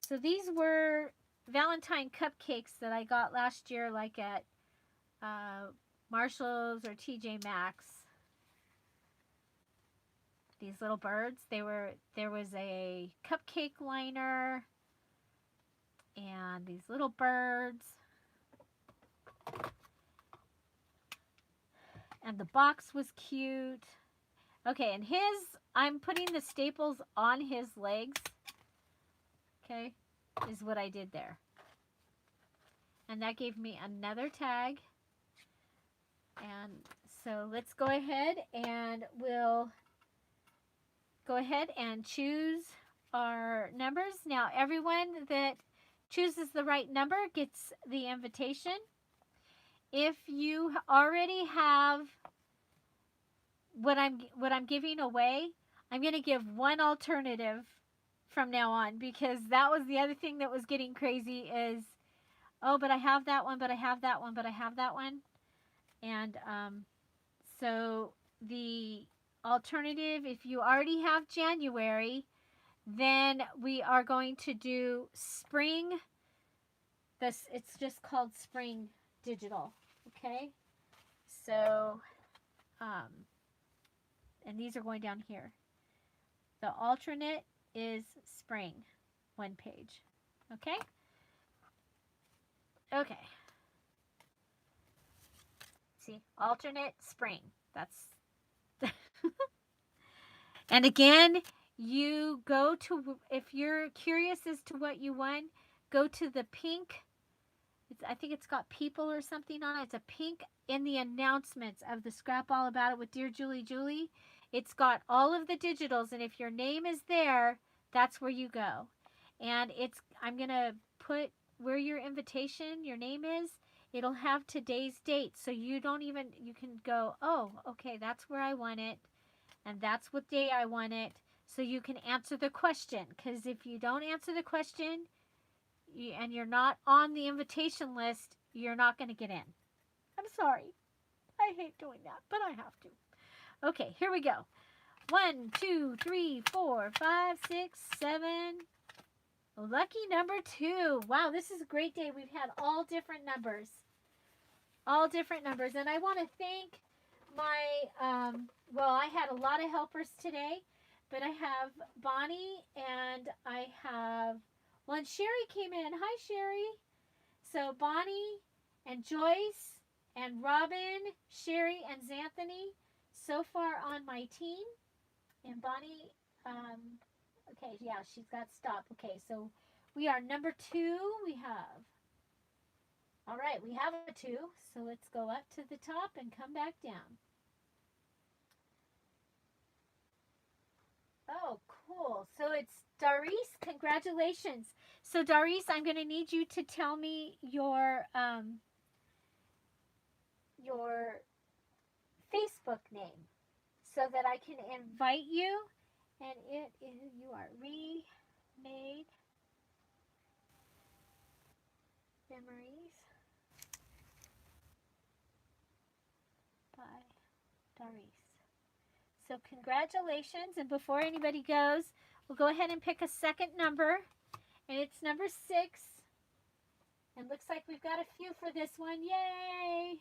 S1: So these were Valentine cupcakes that I got last year, like at Marshall's or TJ Maxx. These little birds, there was a cupcake liner and these little birds. And the box was cute. Okay, and I'm putting the staples on his legs. Okay, is what I did there. And that gave me another tag. And so let's go ahead and we'll go ahead and choose our numbers. Now, everyone that chooses the right number gets the invitation. If you already have what I'm giving away, I'm going to give one alternative from now on, because that was the other thing that was getting crazy is, oh, but I have that one, but I have that one, but I have that one. And so the alternative, if you already have January, then we are going to do spring. It's just called spring digital. Okay, so and these are going down here. The alternate is spring, one page. Okay. Okay. See, alternate spring. That's and again, you go to, if you're curious as to what you won, go to the pink. I think it's got people or something on it. It's a pink in the announcements of the Scrap All About It with Dear Julie Julie. It's got all of the digitals, and if your name is there, that's where you go. And I'm going to put where your invitation, your name is. It'll have today's date, so you can go, oh, okay, that's where I want it, and that's what day I want it. so you can answer the question. Because if you don't answer the question and you're not on the invitation list, you're not going to get in. I'm sorry. I hate doing that, but I have to. Okay, here we go. 1, 2, 3, 4, 5, 6, 7. Lucky number 2. Wow, this is a great day. We've had all different numbers. All different numbers. And I want to thank my, well, I had a lot of helpers today, but I have Bonnie and I have, well, and Sherry came in. Hi, Sherry. So Bonnie and Joyce and Robin, Sherry, and Xanthony so far on my team. And Bonnie, okay, yeah, she's got stop. Okay, so we are number 2. We have, all right, we have a 2. So let's go up to the top and come back down. Oh, cool. So it's Doris. Congratulations. So Doris, I'm going to need you to tell me your Facebook name so that I can invite you. And it is, you are Remade Memories by Doris. So congratulations. And before anybody goes, we'll go ahead and pick a second number. And it's number 6. And looks like we've got a few for this one. Yay!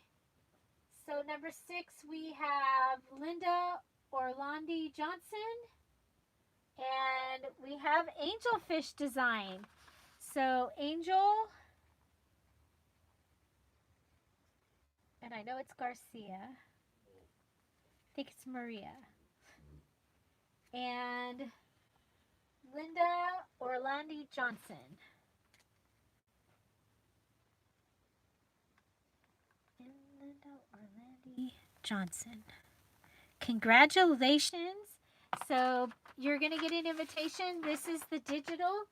S1: So number 6, we have Linda Orlandi Johnson. And we have Angelfish Design. So Angel, and I know it's Garcia. I think it's Maria. And Linda Orlandi Johnson. And Linda Orlandi Johnson. Congratulations. So you're going to get an invitation. This is the digital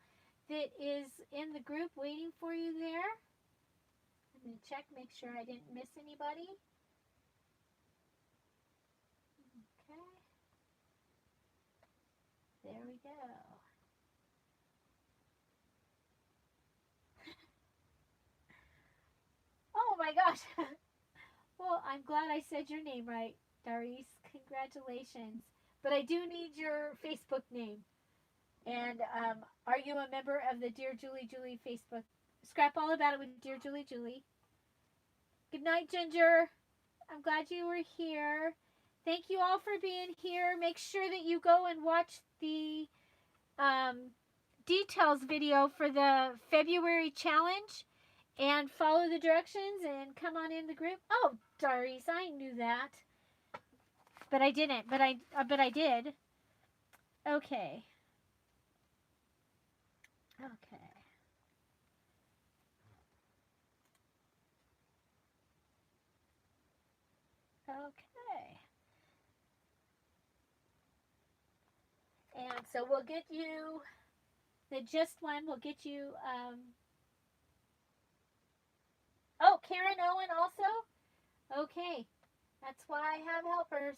S1: that is in the group waiting for you there. I'm going to check, make sure I didn't miss anybody. Okay. There we go. Oh my gosh. Well, I'm glad I said your name right, Doris. Congratulations. But I do need your Facebook name. And are you a member of the Dear Julie Julie Facebook? Scrap all about it with Dear Julie Julie. Good night, Ginger. I'm glad you were here. Thank you all for being here. Make sure that you go and watch the details video for the February challenge and follow the directions and come on in the group. Oh, Doris, I knew that. But I didn't. But I did. Okay. Okay. Okay. And so we'll get you the just one. We'll get you. Oh, Karen Owen also. Okay. That's why I have helpers.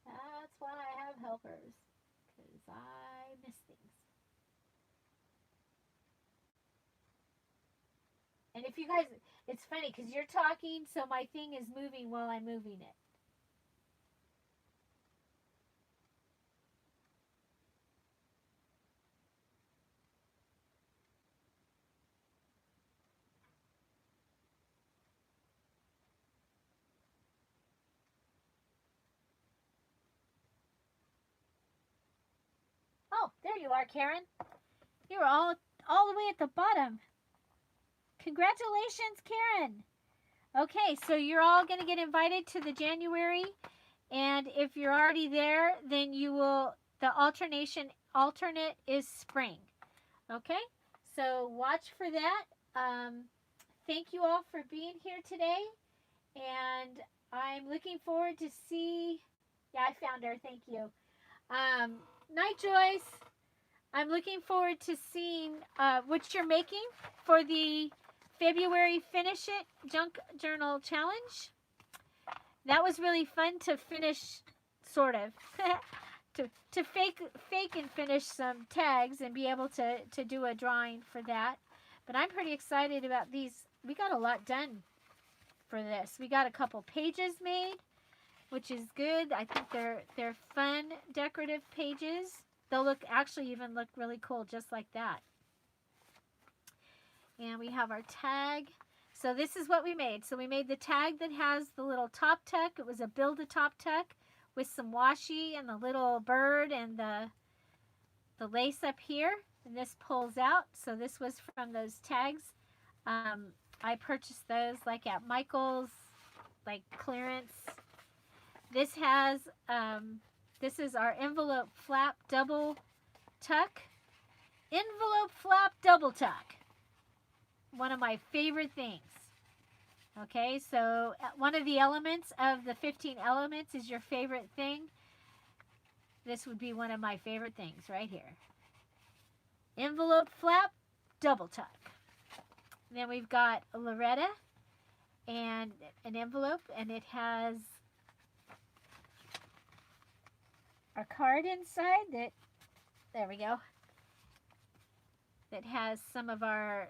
S1: That's why I have helpers. Because I miss things. And if you guys, it's funny because you're talking, so my thing is moving while I'm moving it. Oh, there you are, Karen. You're all the way at the bottom. Congratulations, Karen. Okay, so you're all going to get invited to the January, and if you're already there, then you will, the alternate is spring. Okay, so watch for that. Thank you all for being here today, and I'm looking forward to see, yeah, I found her, thank you. Night, Joyce. I'm looking forward to seeing what you're making for the February Finish It Junk Journal Challenge. That was really fun to finish, sort of, to fake and finish some tags and be able to do a drawing for that. But I'm pretty excited about these. We got a lot done for this. We got a couple pages made, which is good. I think they're fun decorative pages. They'll actually even look really cool just like that. And we have our tag. So this is what we made. So we made the tag that has the little top tuck. It was a build-a-top tuck with some washi and the little bird and the lace up here. And this pulls out. So this was from those tags. I purchased those like at Michael's, like clearance. This has, this is our envelope flap double tuck. Envelope flap double tuck. One of my favorite things. Okay, so one of the elements of the 15 elements is your favorite thing. This would be one of my favorite things right here. Envelope flap double tuck. Then we've got Loretta and an envelope, and it has a card inside that, there we go, that has some of our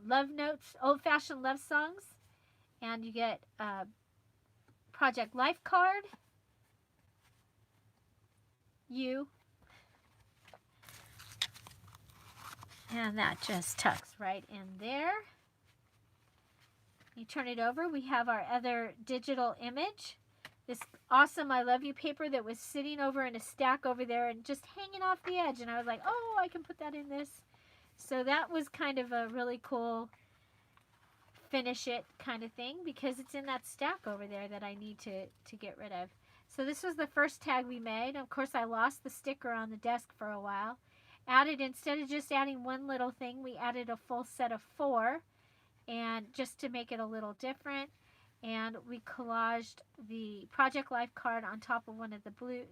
S1: love notes, old-fashioned love songs, and you get a Project Life card, and that just tucks right in there. You turn it over, we have our other digital image, this awesome I love you paper that was sitting over in a stack over there and just hanging off the edge, and I was like, oh, I can put that in this. So that was kind of a really cool finish it kind of thing, because it's in that stack over there that I need to get rid of. So this was the first tag we made. Of course, I lost the sticker on the desk for a while. Instead of just adding one little thing, we added a full set of 4, and just to make it a little different. And we collaged the Project Life card on top of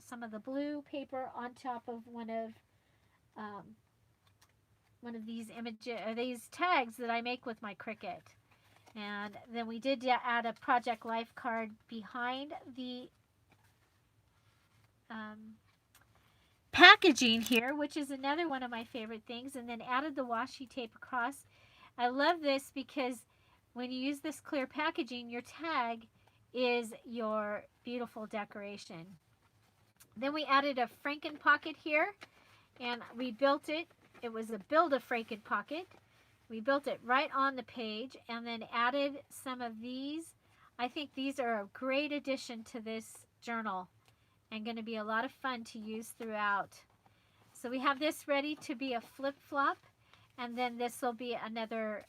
S1: some of the blue paper on top of one of these images, or these tags that I make with my Cricut. And then we did add a Project Life card behind the packaging here, which is another one of my favorite things, and then added the washi tape across. I love this because when you use this clear packaging, your tag is your beautiful decoration. Then we added a Franken pocket here, and we built it. It was a Build-A-Franken pocket. We built it right on the page and then added some of these. I think these are a great addition to this journal and going to be a lot of fun to use throughout. So we have this ready to be a flip-flop, and then this will be another,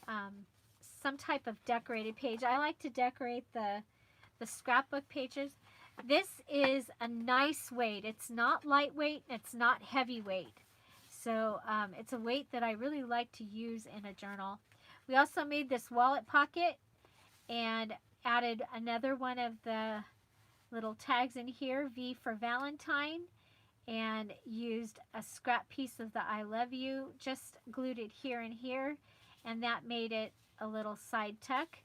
S1: some type of decorated page. I like to decorate the scrapbook pages. This is a nice weight. It's not lightweight, it's not heavyweight. So it's a weight that I really like to use in a journal. We also made this wallet pocket and added another one of the little tags in here, V for Valentine, and used a scrap piece of the I love you, just glued it here and here, and that made it a little side tuck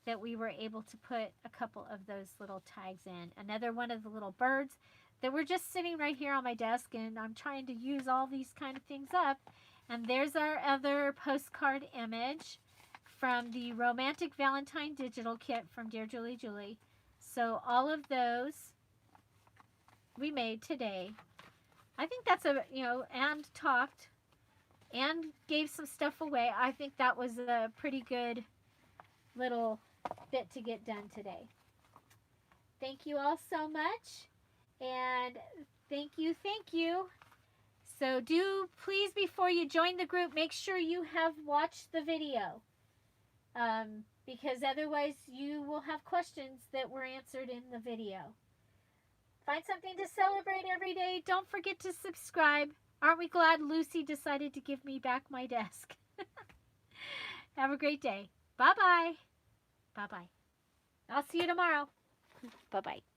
S1: that we were able to put a couple of those little tags in. Another one of the little birds that were just sitting right here on my desk, and I'm trying to use all these kind of things up. And there's our other postcard image from the Romantic Valentine digital kit from Dear Julie Julie. So all of those we made today. I think that's and talked and gave some stuff away. I think that was a pretty good little bit to get done today. Thank you all so much. And thank you. So do please, before you join the group, make sure you have watched the video. Because otherwise you will have questions that were answered in the video. Find something to celebrate every day. Don't forget to subscribe. Aren't we glad Lucy decided to give me back my desk? Have a great day. Bye-bye. Bye-bye. I'll see you tomorrow. Bye-bye.